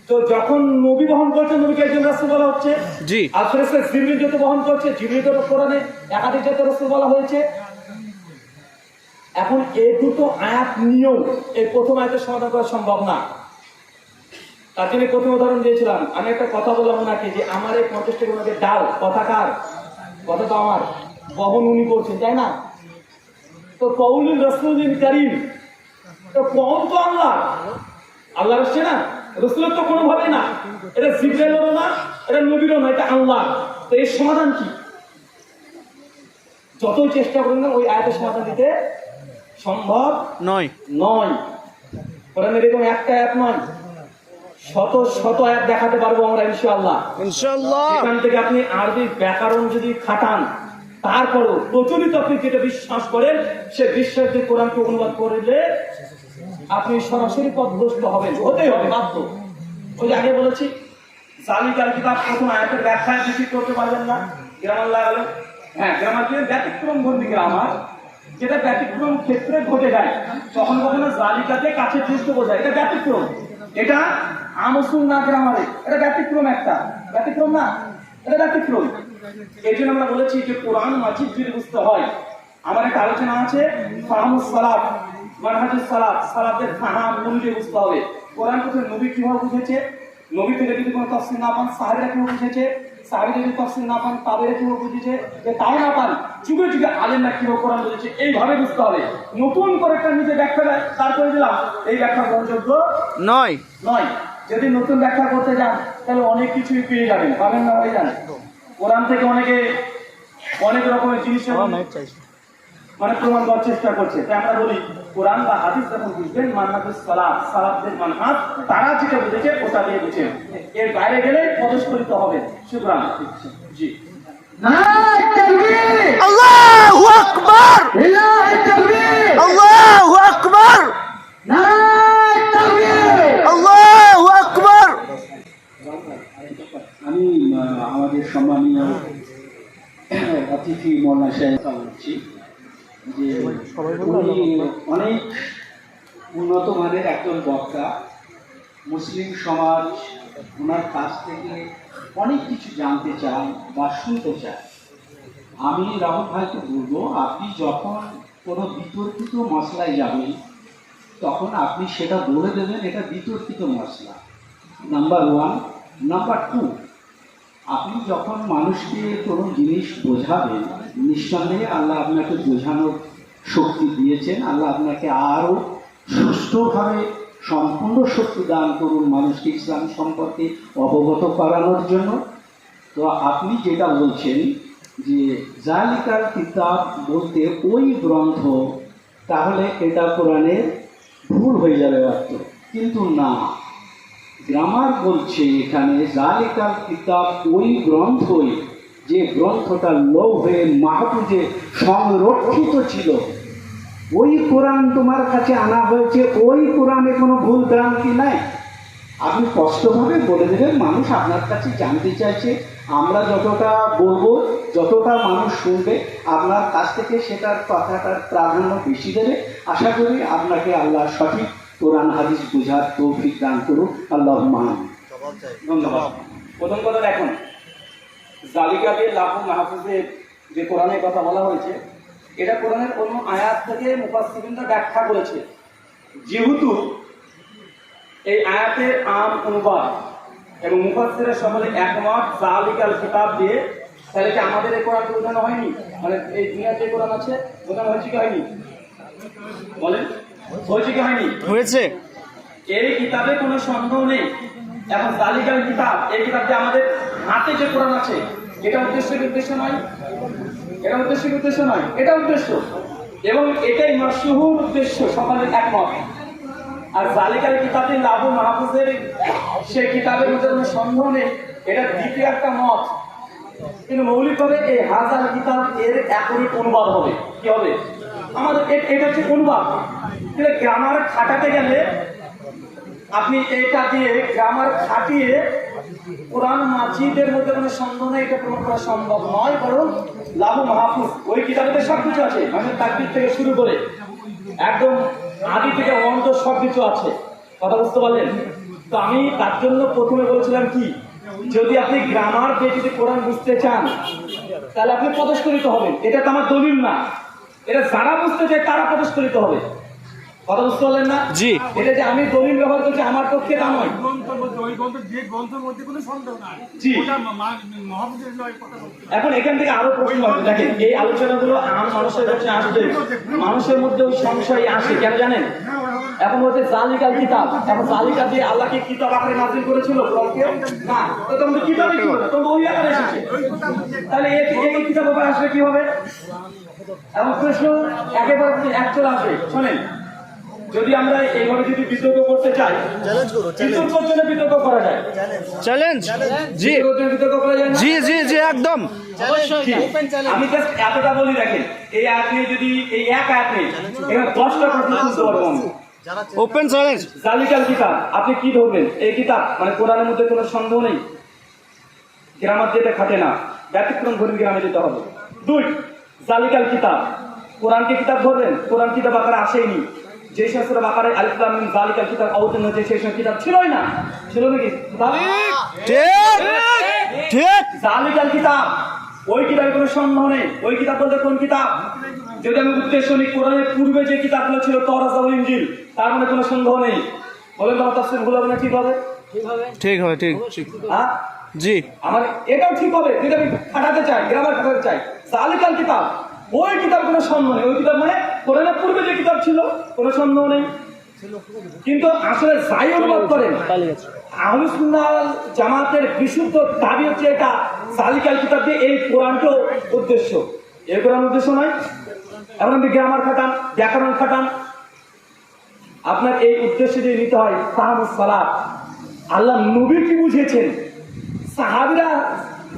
তো যখন নবী বহন করছে, নবীকে একজন রাসূল বলা হচ্ছে।
জি।
আর ফেরেশতা জিবরিল যত বহন করছে, জিবরিল তো কোরআনে একাধিক জায়গাতে রাসূল বলা হয়েছে। এখন এই দুটো আয়াত নিয়েও এই প্রথম আয়াতের সমাধান করা সম্ভব না। তার জন্য প্রথম উদাহরণ দিয়েছিলাম। আমি একটা কথা বললাম ওনাকে যে আমার এই কন্টেস্টের ওনাকে ডাল, কথা কার? কথা তো আমার, বহন উনি করছেন, তাই না? তো কওলুর রাসূলুল কারীম, তো কম তো আল্লাহ, আল্লাহ আসছে না, রসুলের তো কোনোভাবেই না, এটা জিব্রাইলেরও না, এটা নবীরও না, এটা আল্লাহ। তো এর সমাধান কি? যতই চেষ্টা করুন না ওই আয়াতের সমাধান দিতে সম্ভব
নয়।
নয়। কোরআনের এরকম একটা আয়াত নয়, শত শত আয়াত দেখাতে পারবো আমরা ইনশাআল্লাহ।
ইনশাআল্লাহ।
সেখান থেকে আপনি আরবি ব্যাকরণ যদি খাটান, তারপরও প্রচলিত আপনি যেটা বিশ্বাস করেন সে বিশ্বাস দিয়ে কোরআনকে অনুবাদ করলে আপনি সরাসরি পথভ্রষ্ট হবেন, হতেই হবে বাধ্য। ওই যে আগে বলেছি জালিকাল কিতাব, প্রথম আয়াতের ব্যাখ্যা বেশি করতে পারবেন না, গ্রামার লাগালেন। হ্যাঁ, গ্রামার দিয়ে ব্যতিক্রম ধর্মী গ্রামার, যেটা ব্যতিক্রম ক্ষেত্রে ঘটে যায়, তখন কখনো জালিকাতে কাছে দৃষ্ট বোঝায়, এটা ব্যতিক্রম। এটা আমসুল না গ্রামারে, এটা ব্যতিক্রম, একটা ব্যতিক্রম না, এটা ব্যতিক্রম। এই জন্য আমরা বলেছি যে কোরআন মাজিদ যদি বুঝতে হয়, আমার একটা আলোচনা আছে ফাহামুস সালাত, মানহাজুস সালাত, সালাতের ফাহাম অনুযায়ী বুঝতে হবে। কোরআন কোথায় নবী কিভাবে বুঝেছে, নবী থেকে যদি কোনো তফসিল না পান সাহাবীরা কিভাবে বুঝেছে, সাহাবী যদি তফসিল না পান তাবেরা কিভাবে বুঝেছে, যে তাও না পান যুগে যুগে আলেমরা কিভাবে কোরআন বুঝেছে, এইভাবে বুঝতে হবে। নতুন করে একটা নিজে ব্যাখ্যা দেয় তার করে দিলাম, এই ব্যাখ্যা গ্রহণযোগ্য
নয়।
নয়। যদি নতুন ব্যাখ্যা করতে যান তাহলে অনেক কিছুই পেয়ে যাবেন, পাবেন না হয়ে যান। কোরআন থেকে অনেকে অনেক রকমের জিনিস মানে প্রমাণ করার চেষ্টা করছে। তাই আমরা বলি কোরআন বা হাদিস যখন বুঝবেন, মানহাজুস সালাত, সালাতের মানহাজ তারা যেটা বুঝেছে ওটা দিয়ে বুঝেন, এর বাইরে গেলে পদস্খলিত হবে। সুতরাং জি,
নারায়ে তাকবীর,
আল্লাহু আকবার,
লিল্লাহি তাকবীর,
আল্লাহু আকবার,
নারায়ে তাকবীর।
আল্লাহু আকবার।
আমি আমাদের সম্মানীয় অতিথি মোল্লা সাহেব বলছি যে উনি অনেক উন্নত মানের একজন বক্তা, মুসলিম সমাজ ওনার কাছ থেকে অনেক কিছু জানতে চান বা শুনতে চান। আমি রাহুল ভাইকে বলবো, আপনি যখন কোনো বিতর্কিত মশলায় যাবেন তখন আপনি সেটা বলে দেবেন এটা বিতর্কিত মশলা, নাম্বার 1। নাম্বার 2, আপনি যখন মানুষকে কোনো জিনিস বোঝাবেন, নিঃসন্দেহে আল্লাহ আপনাকে বোঝানোর শক্তি দিয়েছেন, আল্লাহ আপনাকে আরও সুষ্ঠুভাবে সম্পূর্ণ শক্তি দান করুন মানুষকে ইসলাম সম্পর্কে অবগত করানোর জন্য। তো আপনি যেটা বলছেন যে জালিকাল কিতাব বলতে ওই গ্রন্থ, তাহলে এটা কোরআনের ভুল হয়ে যাবে অর্থ, কিন্তু না, গ্রামার বলছে এখানে জালিকাল কিতাব ওই গ্রন্থই যে গ্রন্থটা লৌহে মাহফুজে সংরক্ষিত ছিল, ওই কোরআন তোমার কাছে আনা হয়েছে, ওই কোরআনে কোনো ভুল ভ্রান্তি নাই। আপনি স্পষ্টভাবে বলে দেবেন, মানুষ আপনার কাছে জানতে চাইছে, আমরা যতটা বলবো, যতটা মানুষ শুনবে আপনার কাছ থেকে সেটার কথাটার প্রাধান্য বেশি দেবে। আশা করি আপনাকে আল্লাহ সঠিক কোরআন হাদিস বোঝার তৌফিক দান করুন, আল্লাহুম্মা আমিন।
ধন্যবাদ। প্রথম কথা দেখুন, জালিকাতে লাহু মাহফুজের যে কোরআনের কথা বলা হয়েছে, এটা কোরআনের অন্য আয়াত থেকে মুফাসসিরিনরা ব্যাখ্যা করেছে। যেহেতু এই আয়াতের আম অনুবাদ এবং মুফাসসিরের সকলে একমত জালিকাল কিতাব দিয়ে, তাহলে কি আমাদের এই কোরআনকে বোঝানো হয়নি? মানে এই দুনিয়াতে যে কোরআন আছে বোঝানো হয়েছে কি হয়নি? বলেন, হয়েছে কি হয়নি?
হয়েছে।
এই কিতাবে কোনো সন্দেহ নেই। এখন জালিকাল কিতাব, এই কিতাব যে আমাদের হাতে যে কোরআন আছে, এটা উদ্দেশ্য নয়, এটা উদ্দেশ্য নয়, এটা উদ্দেশ্য, এবং এটাই মাশহুর উদ্দেশ্য, সকলের একমত। আর জালিকাল কিতাবে লাহু মাহফুজের সেই কিতাবের মধ্যে কোনো সন্দেহ নেই, এটা দ্বিতীয় একটা মত। কিন্তু মৌলিকভাবে এই হাজার কিতাব এর একই অনুবাদ হবে। কি হবে? আমাদের এটা হচ্ছে অনুবাদ। কিন্তু গ্রামার খাটাতে গেলে আপনি এটা দিয়ে গ্রামার খাটিয়ে কোরআন মাজিদের মধ্যে কোনো সন্দেহ নেই এটা প্রমাণ করা সম্ভব নয়, বরং লাহু মাহফুজ ওই কিতাবে সব কিছু আছে, মানে তাকবীর থেকে শুরু করে একদম আদি থেকে অন্ত সব কিছু আছে। কথা বুঝতে পারলেন? তো আমি তার জন্য প্রথমে বলেছিলাম কি, যদি আপনি গ্রামার দিয়ে যদি কোরআন বুঝতে চান তাহলে আপনি পদস্খলিত হবেন। এটা তো আমার দলিল না, এটা যারা বুঝতে চায় তারা পদস্খলিত হবে। কথা বুঝতে পারলেন না?
জি।
এটা যে আমি দলিল ব্যবহার করছি আমার পক্ষে তা নয়। জি। এখন এখান থেকে আরো প্রশ্ন হবে। দেখেন, এই আলোচনাগুলো আম মানুষের কাছে আসবে, মানুষের মধ্যে ওই সংশয় আসে, কেন জানেন? এখন হচ্ছে জালিকাল কিতাব। এখন জালিকা দিয়ে আল্লাহ কি কিতাব আকারে নাযিল করেছিল কোরআনকে? না, তো তোমরা কিতাবই ছিল না, তোমরা ওই আকারে এসেছে। তাহলে এই কিতাব আবার আসলে কি হবে? এবং প্রশ্ন একেবারে এক চলে আসবে। শোনেন, যদি আমরা এইভাবে যদি বিতর্ক করতে চাই, বিতর্কের জন্য বিতর্ক করা যায়,
চ্যালেঞ্জ জি
বিতর্কের জন্য বিতর্ক করা যায় না?
জি জি জি একদম
কি? আমি জাস্ট এতটা বলি, দেখেন এই আয়াত নিয়ে যদি এই এক আয়াত নিয়ে এখানে 10টা প্রশ্ন তুলতে পারবো আমি।
Open challenge.
জালিকাল কিতাব, আপনি কি ধরবেন? এই কিতাব মানে কোরআনের মধ্যে কোনো সন্দেহ নেই, গ্রামার যেটা খাটে না, ব্যতিক্রম ধরে গ্রামে যেতে হবে। 2, জালিকাল কিতাব, কোরআনকে কিতাব ধরবেন? কোরআন কিতাব আকারে আসেনি। যে শাস্ত্র আকারে আলিফ লাম মিম জালিকাল কিতাব অবতীর্ণ হয়েছে, সেই সব কিতাব ছিলই না। ছিল নাকি?
ঠিক ঠিক
জালিকাল কিতাব, ওই কিতাবের কোনো সন্দেহ নেই। ওই কিতাব বলতে কোন কিতাব? যদি আমি উদ্দেশ্য নিই, কোরআনের পূর্বে যে কিতাবগুলো ছিল তওরাত জাবুর ইনজিল, তার মানে কোনো সন্দেহ নেই। বলেন তো আমার তাফসীর ভুল হবে না ঠিক হবে?
ঠিক হবে ঠিক
হ্যাঁ
জি
আমার এটাও ঠিক হবে, যদি আমি খাটাতে চাই, গ্রামার খাটাতে চাই। জালিকাল কিতাব, ওই কিতাব কোনো সন্দেহ নেই। ওই কিতাব মানে কোরআনের পূর্বে যে কিতাব ছিল, কোনো সন্দেহ নেই। কিন্তু আসলে যাই অনুবাদ করেন, আহলুস সুন্নাহ ওয়াল জামাতের বিশুদ্ধ দাবি হচ্ছে এটা জালিকাল কিতাব দিয়ে এই কোরআনটাও উদ্দেশ্য, এই কোরআন উদ্দেশ্য নয়। এখন আপনি গ্রামার খাটান, ব্যাকরণ খাটান, আপনার এই উদ্দেশ্যে যদি নিতে হয় ফাহমুস সালাত, আল্লাহ নবী কি বুঝিয়েছেন, সাহাবীরা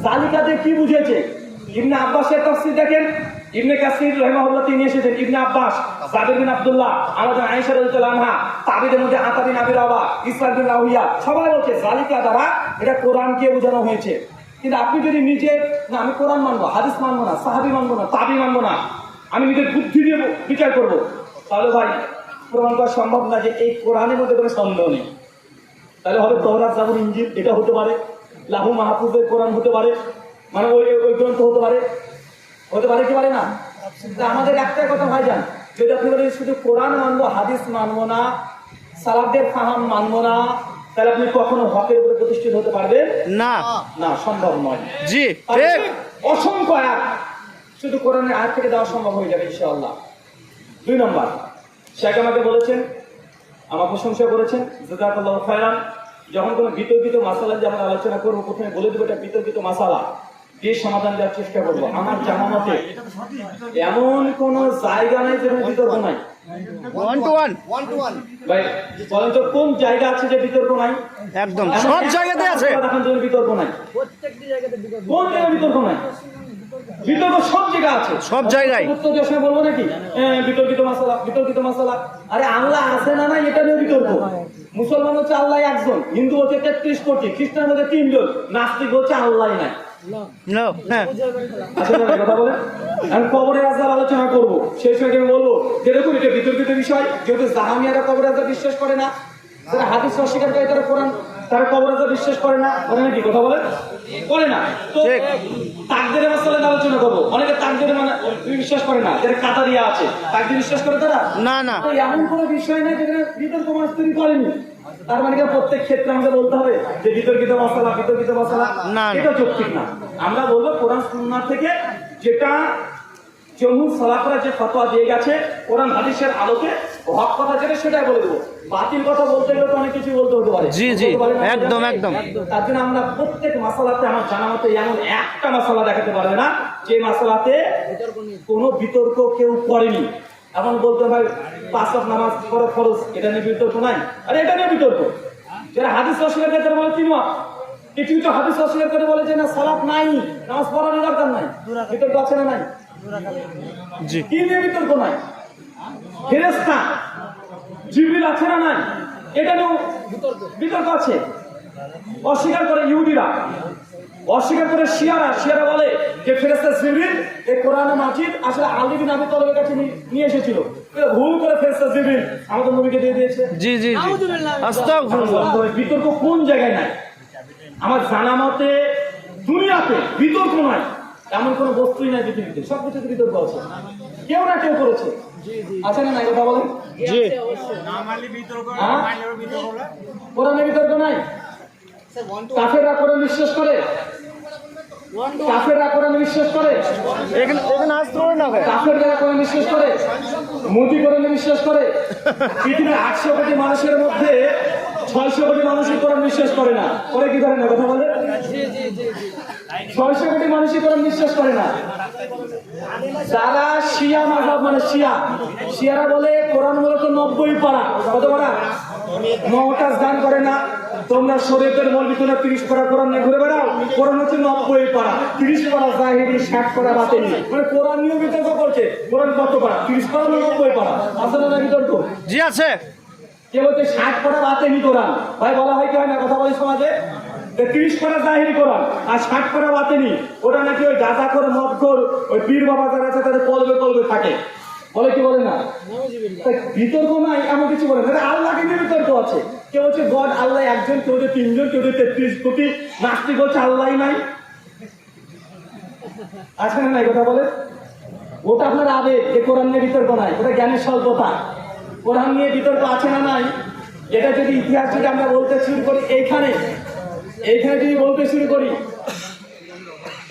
জালিকাতে কি বুঝেছে। ইবনে আব্বাসের তাফসীর দেখেন, ইবনে কাসির রাহিমাহুল্লাহ তিনি এসেছেন, ইবনে আব্বাস, জাবের বিন আব্দুল্লাহ, আমাদের আয়েশা রাদিয়াল্লাহু আনহা, তাবিদের মধ্যে আতা বিন আবি রাওয়া, ইসরাঈল বিন রাউহিয়া, সবাই বলছে জালিকা দ্বারা এটা কোরআনকে বোঝানো হয়েছে। কিন্তু আপনি যদি নিজে না আমি কোরআন মানবো, হাদিস মানবো না, সাহাবী মানবো না, তাবি মানবো না, আমি নিজের বুদ্ধি দিয়ে বিচার করবো, তাহলে ভাই প্রমাণ করা সম্ভব না যে এই কোরআনের মধ্যে কোনো সন্দেহ নেই। তাহলে হবে তওরাত জাবুর ইনজিল, এটা হতে পারে, লাহু মাহফুজের কোরআন হতে পারে, মানে ওই গ্রন্থ হতে পারে কি পারে না? আমাদের একটাই কথা ভাইজান, যদি আপনি বলেন শুধু কোরআন মানবো, হাদিস মানবো না, সালাফদের ফাহাম মানবো না, তাহলে আপনি কখনো হকের উপরে প্রতিষ্ঠিত হতে পারবেন
না
না, সম্ভব নয়।
জি ঠিক
অসংখ্য আয়াত শুধু কোরআনের আয়াত থেকে দেওয়া সম্ভব হয়ে যাবে ইনশাআল্লাহ। 2 নম্বর, শেখ আমাকে বলেছেন, আমার প্রশংসা করেছেন, জাযাকাল্লাহু খায়রান। যখন কোনো বিতর্কিত মাসালা যেমন আলোচনা করবো, প্রথমে বলে দেবো এটা বিতর্কিত মাসালা, দিয়ে সমাধান দেওয়ার চেষ্টা করবো। আমার জানা মতে এমন কোন জায়গা নাই যেখানে বিতর্ক নাই।
1 to 1
ভাই বলেন তো কোন জায়গা আছে যে বিতর্ক নাই?
একদম সব জায়গাতে আছে।
এখন যদি বিতর্ক নাই, কোন জায়গায় বিতর্ক নাই? বিতর্ক সব জায়গা আছে,
সব জায়গায়।
উত্তর দেশে বলবো নাকি বিতর্কিত মাসালা, বিতর্কিত মাসালা? আরে আল্লাহ আছে না নাই এটা নিয়ে বিতর্ক। মুসলমান হচ্ছে আল্লাহ একজন, হিন্দু হচ্ছে 33 কোটি, খ্রিস্টান হচ্ছে 3 জন, নাস্তিক হচ্ছে আল্লাহ নাই।
নো হ্যাঁ
আসলে কথা বলে আমি কবরের আযাব আলোচনা করব, সেই সময় আমি বলবো যে দেখুন এটা বিতর্কিত বিষয়, যেহেতু জাহামিয়ারা কবরের আযাব বিশ্বাস করে না, যারা হাদিস অস্বীকার করে, তারা কোরআন, তারা কবরের আযাব বিশ্বাস করে না, করে নাকি? কথা বলে করে না। তো তাকদীরের মাসালা আলোচনা করব, অনেকে তাকদীরের মানে বিশ্বাস করে না, যারা কাতারিয়া আছে তাকদীর বিশ্বাস করে তারা
না না
তো এমন কোনো বিষয় নাই যেখানে বিতর্ক মানুষ তৈরি করেনি। তার মানে কি প্রত্যেক ক্ষেত্রে আমাদের বলতে হবে যে বিতর্কিত মাসালা, বিতর্কিত মাসালা?
না,
এটা যৌক্তিক না। আমরা বলবো কোরআন সুন্নাহ থেকে যেটা জমহুর সালাফরা যে ফতোয়া দিয়ে গেছে, কোরআন হাদিসের আলোকে হক কথা যেটা সেটাই বলে দেবো। বাতিল কথা বলতে গেলে তো অনেক কিছু বলতে হতে পারে।
জি জি একদম একদম
তার জন্য আমরা প্রত্যেক মাসালাতে আমার জানা মতে এমন একটা মাসালা দেখাতে পারবে না যে মাসালাতে কোনো বিতর্ক কেউ করেনি। এমন বলতে ভাই 5 ওয়াক্ত নামাজ পড়া ফরজ, এটা নিয়ে বিতর্ক নাই, আরে এটা নিয়ে বিতর্ক। যারা হাদিস অস্বীকার করে তারা বলে 3 ওয়াক্ত, কিছু তো হাদিস অস্বীকার করে বলে যে না সালাত নাই, নামাজ পড়ার দরকার নাই, বিতর্ক আছে না নাই?
জি
কি নিয়ে বিতর্ক নাই? ফেরেশতা জিবরিল আছে না নাই? এটা নিয়ে বিতর্ক আছে। অস্বীকার করে ইহুদিরা, অস্বীকার করে শিয়ারা বলে যে ফেরেশতা জিবরিল এই কোরআন মাজিদ আসলে আলী বিন আবি তালেবের কাছে নিয়ে এসেছিল, ভুল করে ফেরেশতা জিবরিল আমাদের নবীকে দিয়ে দিয়েছে।
জি জি জি আস্তাগফিরুল্লাহ।
বিতর্ক কোন জায়গায় নাই? আমার জানা মতে দুনিয়াতে বিতর্ক নাই এমন কোন বস্তুই নাই পৃথিবীতে, সবকিছুতে বিতর্ক আছে, কেউ না কেউ করেছে। আছে না নাই কথা বলেন?
জি
কোরআনে বিতর্ক নাই? কাফেররা কোরআন বিশ্বাস করে, কাফেররা কোরআনে বিশ্বাস করে?
এখানে এখানে আসতে হবে না ভাই।
কাফের যারা কোরআন বিশ্বাস করে, মোদি কোরআনে বিশ্বাস করে। পৃথিবীর 800 কোটি মানুষের মধ্যে 600 কোটি মানুষই কোরআন বিশ্বাস করে না। করে কি করে না কথা বলে? 600 কোটি মানুষই কোরআন বিশ্বাস করে না। যারা শিয়া মাযহাব মানে শিয়ারা বলে কোরআন মূলত 90 পারা। কত পারা? মুতাজ গান করে না, তোমরা শরীয়তের মৌলবি তোমরা 30 পারা কোরআন নিয়ে ঘুরে বেড়াও। কোরআন হচ্ছে 90 পারা, 30 পারা জাহিরি, 60 পারা বাতিনি। মানে কোরআন নিয়ে বিতর্ক করছে। কোরআন কত পারা? 30 পারা না 90 পারা? আসলে না বিতর্ক?
জি আছে।
কে বলছে 60 পারা বাতিনি কোরআন? ভাই বলা হয় কি হয় না কথা বলি সমাজে? 30 পারা জাহিরি কোরআন আর 60 পারা বাতিনি। ওটা নাকি ওই গাঁজা করে মদ কর ওই পীর বাবা যারা আছে তাদের কলবে কলবে থাকে। বলে কি বলে না? বিতর্ক নাই এমন কিছু বলে না। আল্লাহকে নিয়ে বিতর্ক আছে। কেউ হচ্ছে গড আল্লাহ একজন, কেউ হচ্ছে 3 জন, কেউ হচ্ছে 33 কোটি। নাস্তিক বলছে আল্লাহই নাই। আছে না নাই কথা বলে? ওটা আপনার আবেগ, যে কোরআন নিয়ে বিতর্ক নাই, ওটা জ্ঞানের স্বল্পতা। কোরআন নিয়ে বিতর্ক আছে না নাই, এটা যদি ইতিহাস থেকে আমরা বলতে শুরু করি এইখানে যদি বলতে শুরু করি,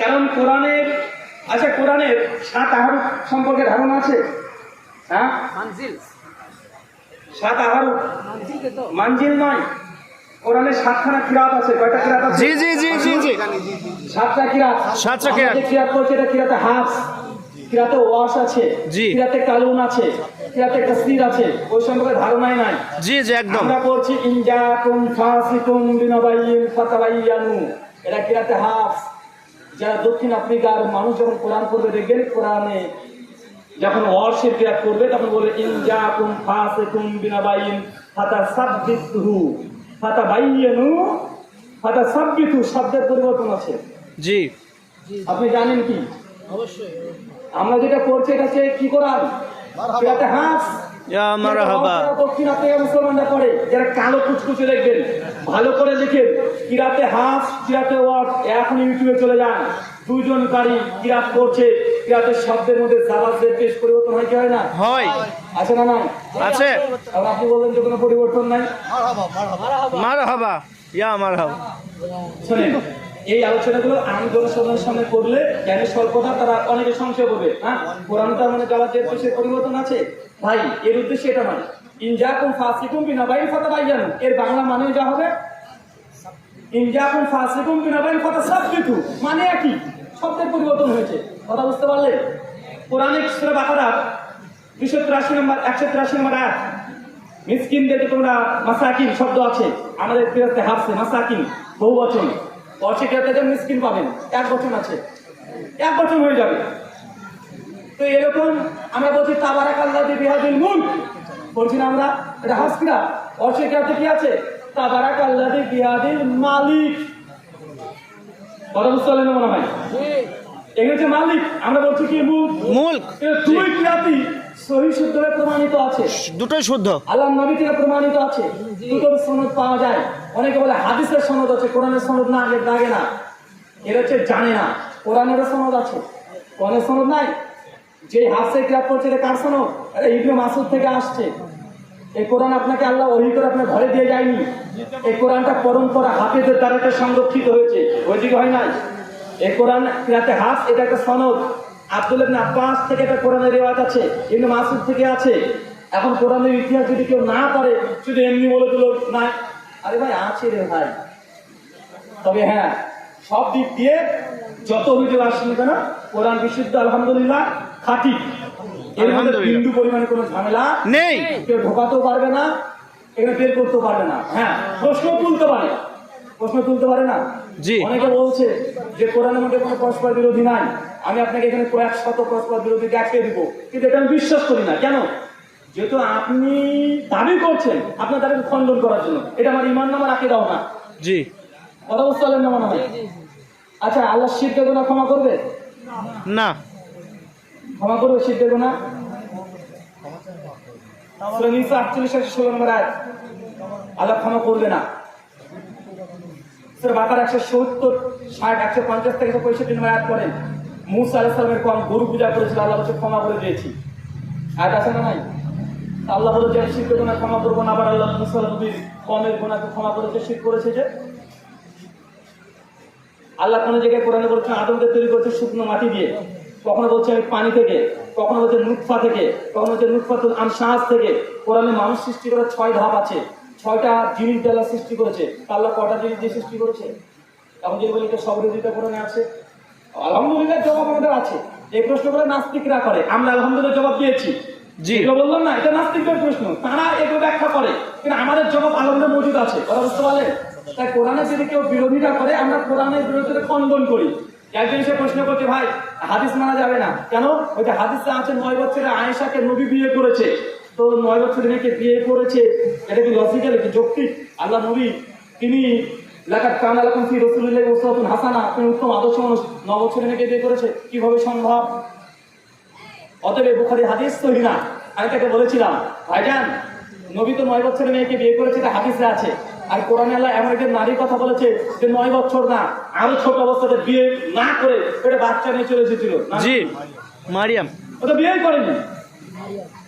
কারণ কোরআনের কোরআনের 7 আহারুফ সম্পর্কে ধারণা আছে? হ্যাঁ, 7 আহারুফ মানজিল নয়। কোরআনে 7খানা কিরাত আছে। কয়টা কিরাত আছে?
জি জি জি জি জি
7টা কিরাত।
7টা কিরাত।
যে কিরাত করছে এটা কিরাতে হাফস, কিরাতে ওয়াশ আছে,
জি।
কিরাতে কালুন আছে, কিরাতে তাসদির আছে। ওই সম্পর্কে ধারণাই নাই।
জি জি একদম।
আমরা পড়ছি ইনজাকুম ফাসিকুম বিনাবাইয়িন ফাতাবাইয়ানু। এটা কিরাতে হাফস। যারা দক্ষিণ আফ্রিকার মানুষ যখন কোরআন পড়বে দেখবেন, কোরআনে যখন ওয়ার্শের কিরাত করবে তখন বলবে ইনজাকুম ফাসিকুম বিনাবাইয়িন ফাতাসাব্বিতহু ফাতাবাইয়ানু ফাতাসাব্বিতু। শব্দের পরিবর্তন আছে।
জি
আপনি জানেন কি? অবশ্যই। আমরা যেটা পড়ছি এটা হচ্ছে কি কোরআন? কিরাতে হাফস।
ইয়া মারহাবা।
দক্ষিণ আফ্রিকার মুসলমানরা পড়ে, যারা কালো কুচকুচে দেখবেন, ভালো করে লিখেন কিরাতে হাফস, কিরাতে ওয়ার্ড। এখন ইউটিউবে চলে যান, দুজন কারি কিরাত করছে। কিরাতের শব্দের মধ্যে জাবাজের পেশ পরিবর্তন হয় কি হয় না?
হয়।
আছে না নাই?
আছে।
আর আপনি বললেন যে কোনো পরিবর্তন নাই।
মারহাবা। ইয়া মারহাবা।
শোনেন, এই আলোচনাগুলো আম জনসাধারণের সামনে করলে জ্ঞানের স্বল্পতা তারা অনেকে সংশয় করবে। হ্যাঁ, কোরআন তার মানে জাবাজের পেশের পরিবর্তন আছে ভাই, এর উদ্দেশ্যে এটা নয়। ইনজাকুম ফাসিকুম বিনাবাইয়িন ফাতাবাইয়ানু, এর বাংলা মানে যা হবে ইনজাকুম ফাসিকুম বিনাবাইয়িন ফাতাসাব্বিতু, মানে একই, শব্দের পরিবর্তন হয়েছে। কথা বুঝতে পারলে? কোরআনে সূরা বাকারা 183 নম্বর আয়াত, মিসকিনদেরকে তোমরা মাসাকিন শব্দ আছে আমাদের কিরাতে হাফসে, মাসাকিন বহুবচন। অর্থে কিরাতে যেমন মিসকিন পাবেন, এক বচন আছে, এক বচন হয়ে যাবে। তো এরকম আমরা বলছি তাবারাকাল্লাযী বিহাদিল মুলক, বলছি না আমরা? এটা হাসকিরা। অর্থে কিরাতে কি আছে? তাবারাকাল্লাযী বিহাদিল মালিক। কথা বুঝতে পারলেন না মনে হয়? এগুলো হচ্ছে মালিক, আমরা বলছি কি
মুলক।
দুই কিরাতি সহি শুদ্ধভাবে প্রমাণিত আছে,
দুটোই শুদ্ধ।
আল্লাহর নবী থেকে প্রমাণিত আছে, দুটোর সনদ পাওয়া যায়। অনেকে বলে হাদিসের সনদ আছে, কোরআনের সনদ না লাগে না। এরা হচ্ছে জানে না কোরআনের সনদ আছে, কোরআনের সনদ নাই। যে হাফসে কিরাত করছে এটা কার সনদ? এটা ইবনে মাসউদ থেকে আসছে। এই কোরআন আপনাকে আল্লাহ ওহী করে আপনার ঘরে দিয়ে যায়নি। এই কোরআনটা পরম্পরা হাফেজের দ্বারা এটা সংরক্ষিত হয়েছে, হয়েছে কি হয় নাই? এই কোরআন কিরাতে হাফস, এটা একটা সনদ। আব্দুল্লাহ ইবনে আব্বাস থেকে একটা কোরআনের রিওয়ায়াত আছে, ইবনে মাসউদ থেকে আছে। এখন কোরআনের ইতিহাস যদি কেউ না পারে, শুধু এমনি বলে দিল না, আরে ভাই আছে রে ভাই। তবে হ্যাঁ, সব দিক দিয়ে যত অভিযোগ আসছে না কেন, কোরআন বিশুদ্ধ, আলহামদুলিল্লাহ খাঁটি। এর মধ্যে বিন্দু পরিমাণে কোনো ঝামেলা
নেই।
কেউ ঢোকাতেও পারবে না, এখানে বের করতেও পারবে না। হ্যাঁ, প্রশ্ন তুলতে পারে না।
জি।
অনেকে বলছে যে কোরআনের মধ্যে কোনো পরস্পর বিরোধী নাই, আমি আপনাকে এখানে কয়েক শত পরস্পর বিরোধী দেখিয়ে দিব, কিন্তু এটা আমি বিশ্বাস করি না। কেন? যেহেতু আপনি দাবি করছেন আপনার দাবিকে খণ্ডন করার জন্য, এটা আমার ঈমান না, আমার আকীদাও না।
জি।
কথা বুঝতে পারলেন না মনে হয়? আচ্ছা, আল্লাহ শিরকের গুনাহ ক্ষমা করবে?
না।
ক্ষমা করবে শিরকের গুনাহ? সূরা নিসা 48-16 নম্বর আয়াত, আল্লাহ ক্ষমা করবে না। সূরা বাকারা 170, 60, 150 থেকে 165 নম্বর আয়াত পড়েন। মুসা আলাইহিস সালামের কওম গরু পূজা করেছিল, আল্লাহ বলেছে ক্ষমা করে দিয়েছি। আয়াত আছে না নাই? আল্লাহ বলে যে শিরকের গুনাহ ক্ষমা করবো না, আবার আল্লাহ মুসা নবীর কওমের গুনাহকে ক্ষমা করেছে, শিরক করেছে যে। আল্লাহ কোনো জায়গায় কোরআনে বলছেন আদমকে তৈরি করছে শুকনো মাটি দিয়ে, কখনো বলছে আমি পানি থেকে, কখনো বলছে নুতফা থেকে, কখনো বলছে নুতফাতুল আমশাজ থেকে। কোরআনে মানুষ সৃষ্টি করার 6 ধাপ আছে, 6টা জিনিস দিয়ে আল্লাহ সৃষ্টি করেছে। আল্লাহ কটা জিনিস দিয়ে সৃষ্টি করেছে? এখন যদি বলি এটা সবের দুইটা কোরআনে আছে, আলহামদুলিল্লাহ জবাব আমাদের আছে। এই প্রশ্ন করে নাস্তিকরা করে, আমরা আলহামদুলিল্লাহ জবাব দিয়েছি।
জি।
এগুলো বললাম না, এটা নাস্তিকদের প্রশ্ন, তারা এগুলো ব্যাখ্যা করে, কিন্তু আমাদের জবাব আলহামদুলিল্লাহ মজুদ আছে। কথা বুঝতে পারলেন? তাই কোরআনে যদি কেউ বিরোধিতা করে, আমরা কোরআনের বিরুদ্ধে খণ্ডন করি। একজন এসে প্রশ্ন করছে, ভাই হাদিস মানা যাবে না কেন? ওই যে হাদিসে আছে 9 বছরে আয়েশাকে নবী বিয়ে করেছে, তো 9 বছরে মেয়েকে বিয়ে করেছে, এটা কি লজিক্যাল, কি যৌক্তিক? আল্লাহ নবী তিনি লাকাদ কানা লাকুম ফি রাসূলিল্লাহি উসওয়াতুন হাসানা, আপনি উত্তম আদর্শ মানুষ, 9 বছরে মেয়েকে বিয়ে করেছে, কিভাবে সম্ভব? অতএব বুখারী হাদিস সহিহ না। আমি তাকে বলেছিলাম, ভাইজান নবী তো 9 বছরের মেয়েকে বিয়ে করেছে, এটা হাদিসে আছে। আর কোরআনে আল্লাহ এমন একজন নারীর কথা বলেছে যে 9 বছর না, আরো ছোট অবস্থাতে বিয়ে না করে এটা বাচ্চা নিয়ে চলে এসেছিল।
জি, মারিয়াম।
ও তো বিয়েই করেনি,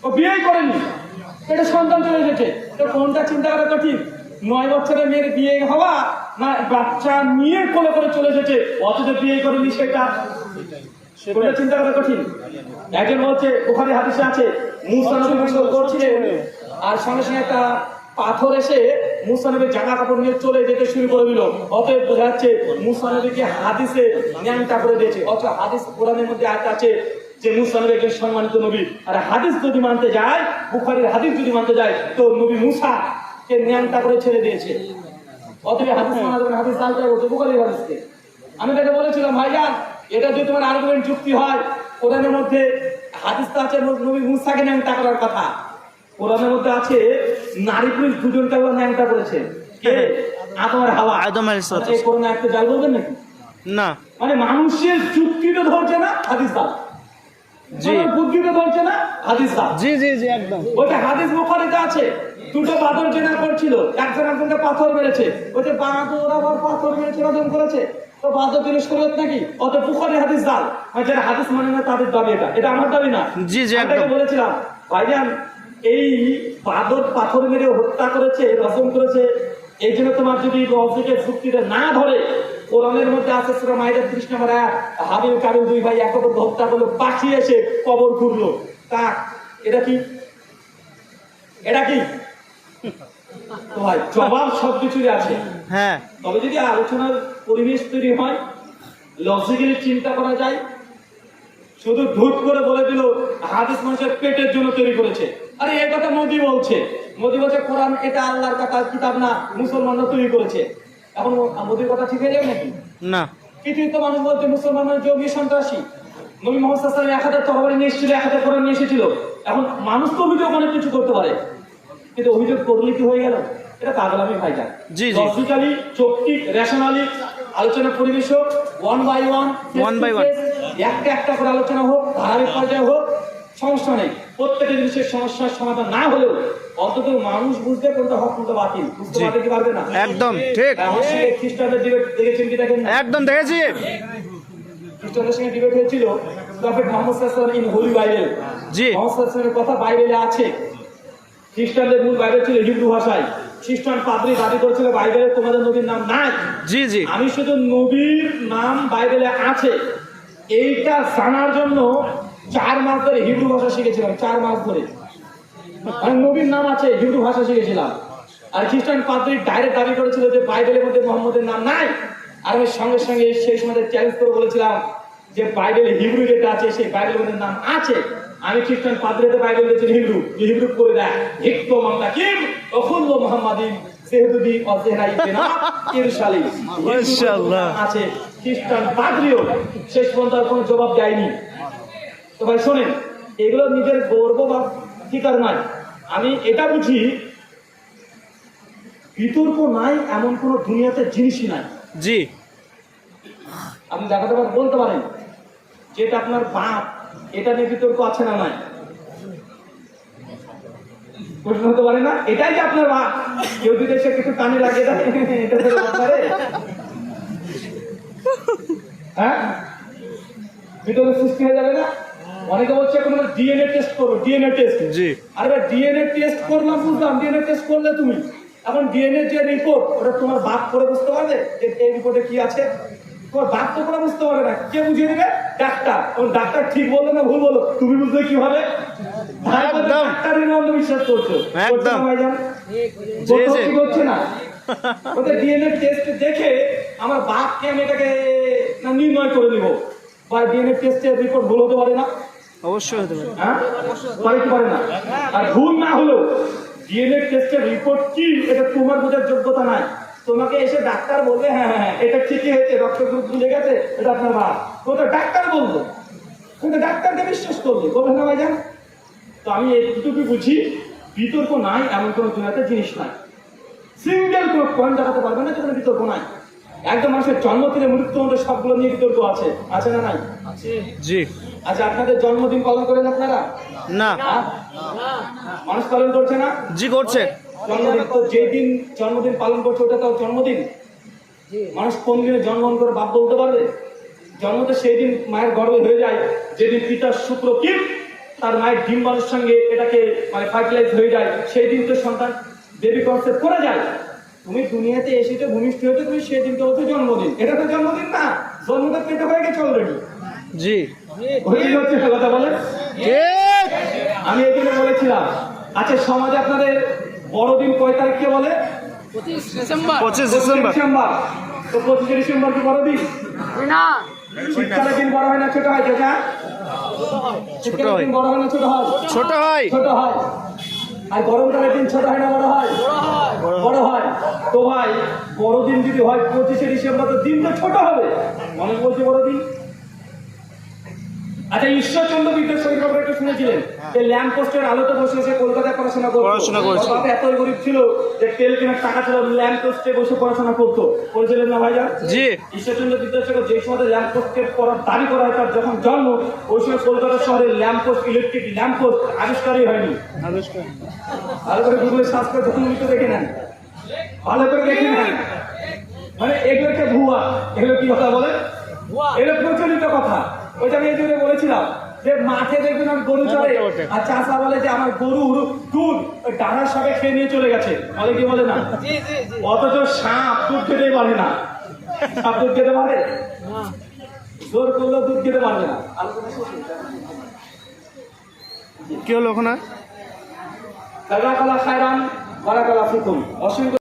ও বিয়েই করেনি, এটা সন্তান চলে এসেছে। তো কোনটা চিন্তা করা কঠিন? 9 বছরের মেয়ের বিয়ে হওয়া না বাচ্চা নিয়ে কোলে করে চলে এসেছে, অথচ বিয়ে করেনি, সেটা কোনটা চিন্তা করা কঠিন? একজন বলছে, বুখারী হাদিসে আছে, মুসা নবী গোসল করছিলেন আর সঙ্গে সঙ্গে একটা পাথর এসে মুসা নবীর জামা কাপড় নিয়ে চলে যেতে শুরু করে দিল। অতএব বোঝা যাচ্ছে মুসা নবীকে হাদিসে ন্যাংটা করে দিয়েছে। অথচ হাদিস কোরআনের মধ্যে আয়াত আছে যে মুসা নবী একজন সম্মানিত নবী। আর হাদিস যদি মানতে যায়, বুখারীর হাদিস যদি মানতে যায়, তো নবী মুসা কে ন্যাংটা করে ছেড়ে দিয়েছে। অতএব হাদিস মানা যাবে না, হাদিস জানতে হবে বুখারীর হাদিসকে। আমি তাকে বলেছিলাম, ভাইজান এটা যদি তোমার আর্গুমেন্ট যুক্তি হয়, কোরআনের মধ্যে হাদিসটা আছে নবী মুসাকে ন্যাংটা করার কথা, কোরআনের মধ্যে আছে নারী পুরুষ দুজনকে আল্লাহ ন্যাংটা করেছে। কে? আদম আর হাওয়া।
আদম আলাইহিস সালাম।
এই কোরআনে একটা জাল বলবেন নাকি?
না।
মানে মানুষের যুক্তিতে ধরছে না, হাদিস দাও।
জি।
বুদ্ধিতে ধরছে না, হাদিস দাও।
জি জি জি, একদম।
ওইটা হাদিস বুখারীতে আছে, দুটো বাদর জেনা করছিল, একজন একজনকে পাথর মেরেছে, ওই যে বাদর আবার পাথর মেরেছে, হজম করেছে, তো বাদর জিনিস শরীয়ত নাকি? অত বুখারী হাদিস দাও। মানে যারা হাদিস মানে না তাদের দাবি এটা, এটা আমার দাবি না।
জি জি,
আমি তাকে
একদম।
বলেছিলাম, ভাইজান এই বাদর পাথর মেরে হত্যা করেছে, রসম করেছে, এই জন্য তোমার যদি লজিকের যুক্তিতে না ধরে, কোরআনের মধ্যে আছে সূরা মাইদা 30 নম্বর আয়াত, হাবিল কাবিল 2 ভাই এক অপরকে হত্যা করলো, পাখি এসে কবর খুঁড়লো। কাক? এটা কি? এটা কি? তো ভাই জবাব সবকিছুই আছে।
হ্যাঁ।
তবে যদি আলোচনার পরিবেশ তৈরি হয়, লজিক্যালি চিন্তা করা যায়, শুধু ধুট করে বলে দিল হাদিস মানুষের পেটের জন্য তৈরি করেছে। আরে এই কথা মোদি বলছে, মোদি বলছে কোরআন এটা আল্লাহর কথা কিতাব না, মুসলমানরা তৈরি করেছে। এখন মোদির কথা ঠিক হয়ে যাবে নাকি?
না।
কিছুই তো মানুষ বলছে মুসলমানরা জঙ্গি সন্ত্রাসী, নবী মুহাম্মদ সাল্লাল্লাহু আলাইহি ওয়াসাল্লাম 1000 তরবারি নিয়ে এসেছিল, 1000 কোরআন নিয়ে এসেছিল। এখন মানুষ তো অভিযোগ অনেক কিছু করতে পারে, কিন্তু অভিযোগ করলে কি হয়ে গেল? এটা পাগলামি ভাইজান।
জি জি।
লজিক্যালি, যৌক্তিক, রেশনালি আলোচনা পরিবেশ হোক, ওয়ান বাই ওয়ান, একটা একটা করে আলোচনা হোক, ধারাবাহিক পর্যায়ে হোক, সমস্যা নেই। প্রত্যেকটা জিনিসের সমস্যার সমাধান না হলেও অন্তত মানুষ বুঝতে কোনটা হক কোনটা বাতিল বুঝতে পারবে কি পারবে না?
একদম ঠিক।
আমার সঙ্গে খ্রিস্টানদের ডিবেট দেখেছেন কি দেখেন?
একদম দেখেছি।
খ্রিস্টানদের সঙ্গে ডিবেট হয়েছিল প্রফেট মুহাম্মদ সাল্লাল্লাহু আলাইহি ওয়াসাল্লাম ইন হোলি বাইবেল।
জি।
মুহাম্মদ সাল্লাল্লাহু আলাইহি ওয়াসাল্লামের কথা বাইবেলে আছে। খ্রিস্টানদের মূল বাইবেল ছিল হিব্রু ভাষায়। খ্রিস্টান পাদ্রী দাবি করেছিল বাইবেলে তোমাদের নবীর নাম নাই।
জি জি।
আমি শুধু নবীর নাম বাইবেলে আছে এইটা জানার জন্য 4 মাস ধরে হিব্রু ভাষা শিখেছিলাম, 4 মাস ধরে। আমি নবীর নাম আছে হিব্রু ভাষা শিখেছিলাম। আর খ্রিস্টান পাদ্রী ডাইরেক্ট দাবি করেছিল যে বাইবেলের মধ্যে মোহাম্মদের নাম নাই। আর আমি সঙ্গে সঙ্গে সেই সময় চ্যালেঞ্জ করে বলেছিলাম যে বাইবেলে হিব্রু যেটা আছে সেই বাইবেলের মধ্যে নাম আছে। আমি খ্রিস্টান পাদ্রীতে বাইবেল দিয়েছি হিব্রু, হিব্রু করে দেয় হিক্তো মামতাকিম ওকুল্লু মুহাম্মাদিন সেহুদি অজেহাই বিনা ইরশালি
মাশাআল্লাহ
আছে। খ্রিস্টান পাদ্রীও শেষ পর্যন্ত আর কোনো জবাব দেয়নি। তো ভাই শোনেন, এগুলো নিজের গর্ব বা ঠিকার নয়। আমি এটা বুঝি বিতর্ক নাই এমন কোন দুনিয়াতে জিনিসই নাই।
জি।
আপনি দেখাতে বলতে পারেন যেটা আপনার বাপ, এটা নিয়ে বিতর্ক আছে না নাই? প্রশ্ন হতে পারে না? এটাই যে আপনার বাপ, কেউ যদি এসে কিছু কানে লাগিয়ে দেয় এটা তো পারে। হ্যাঁ, বিতর্ক সৃষ্টি হয়ে যাবে না? অনেকে বলছে এখন ডিএনএ টেস্ট করো, ডিএনএ টেস্ট।
জি।
আরে ডিএনএ টেস্ট করলাম বুঝলাম, ডিএনএ টেস্ট করলে তুমি এখন ডিএনএ যে রিপোর্ট ওটা তোমার বাপ করে বুঝতে পারবে যে এই রিপোর্টে কি আছে? তোমার বাপ তো কোনো বুঝতে পারবে না, কে বুঝিয়ে দিবে? ডাক্তার। ডাক্তার ঠিক বললো না ভুল বলো, তুমি বুঝবে কি হবে?
একদম।
ডাক্তারের অন্ধবিশ্বাস করছো,
একদম।
কি করছে না? ওদের ডিএনএ টেস্ট দেখে আমার বাপকে আমি এটাকে নির্ণয় করে নিব, বা ডিএনএ টেস্টের রিপোর্ট ভুল হতে পারে না?
অবশ্যই হতে পারে।
হ্যাঁ, পারে কি পারে না? আর ভুল না হলো ডিএনএ টেস্টের রিপোর্ট কি এটা তোমার বোঝার যোগ্যতা নাই। তোমাকে এসে ডাক্তার বলবে হ্যাঁ হ্যাঁ এটা ঠিকই হয়েছে, রক্ত গ্রুপ ভুলে গেছে, এটা আপনার বাপ। তো ডাক্তার বলবো, কিন্তু ডাক্তারকে বিশ্বাস করবে, বলবে না ভাইজান। তো আমি এইটুকু বুঝি, বিতর্ক নাই এমন কোনো দুনিয়াতে জিনিস নাই। সিঙ্গেল কোনো পয়েন্ট দেখাতে পারবে না যেখানে বিতর্ক নাই। একদম মানুষের জন্ম থেকে মৃত্যু মধ্যে সবগুলো নিয়ে বিতর্ক আছে না নাই?
জি।
আচ্ছা, আপনাদের জন্মদিন পালন করেন আপনারা?
না।
হ্যাঁ? মানুষ পালন করছে না?
জি করছে।
জন্মদিন তো যেদিন জন্মদিন পালন করছে ওটা তো জন্মদিন। মানুষ কোন দিনে জন্মগ্রহণ করে বাপ বলতে পারবে? জন্ম তো সেই দিন মায়ের গর্ভে হয়ে যায় যেদিন পিতার শুক্রকীট তার মায়ের ডিম্বাণুর সঙ্গে এটাকে মানে ফার্টিলাইজ হয়ে যায়, সেই দিন তো সন্তান বেবি কনসেপ্ট করে যায়। তুমি দুনিয়াতে এসেছো, ভূমিষ্ঠ হয়েছে, তুমি সেই দিনকে হচ্ছে জন্মদিন। এটা তো জন্মদিন না, জন্মদিন পেটে হয়ে গেছে অলরেডি।
জি।
ওই হচ্ছে কথা বলে।
ঠিক।
আমি এই জন্য বলেছিলাম, আচ্ছা সমাজে আপনাদের বড়দিন কয় তারিখকে বলে?
25
25
ডিসেম্বর।
ডিসেম্বর। তো 25 ডিসেম্বর কি বড়দিন?
না,
শীতকালের দিন বড় হয় না ছোট হয়? যেটা শীতকালের দিন বড় হয় না ছোট হয়?
ছোট হয়।
ছোট হয়। আর গরমকালের দিন ছোট হয় না বড় হয়? বড় হয়। তো ভাই বড়দিন যদি হয় 25 ডিসেম্বর, তো দিন তো ছোট হবে, মনে বলছে বড়দিন। আচ্ছা, ঈশ্বরচন্দ্র বিদ্যাসাগর ব্যাপারে একটু শুনেছিলেন? এই ল্যাম্প পোস্টের আলোতে বসে বসে কলকাতায় পড়াশোনা করতো।
পড়াশোনা করেছে।
ওর বাবা এতই গরিব ছিল যে তেল কেনার টাকা ছিল, ল্যাম্প পোস্টে বসে পড়াশোনা করতো। করেছিলেন না ভাইজান?
জি।
ঈশ্বরচন্দ্র বিদ্যাসাগর যে সময় ল্যাম্প পোস্টকে পড়ার দাবি করা হয়, তার যখন জন্ম, ওই সময় কলকাতা শহরে lamp post, electric lamp post আবিষ্কারই হয়নি। ভালো করে গুগলে সার্চ করে যখন লিখে দেখে নেন, ভালো করে দেখে নেন। মানে এগুলো একটা ভুয়া, এগুলো কি কথা বলে? এগুলো প্রচলিত কথা। ওইটা আমি এই জন্য বলেছিলাম যে মাঠে দেখবেন আর গরু চড়ে, আর চাষা বলে যে আমার গরুর দুধ ওই ডানার সাথে খেয়ে নিয়ে চলে গেছে, বলে কি বলে না? অথচ সাপ দুধ খেতেই পারে না। সাপ দুধ খেতে পারে? জোর করলেও দুধ খেতে পারবে না।
কি হলো ওখানে?
জাযাকাল্লাহু খায়রান, বারাকাল্লাহু ফিকুম। অসংখ্য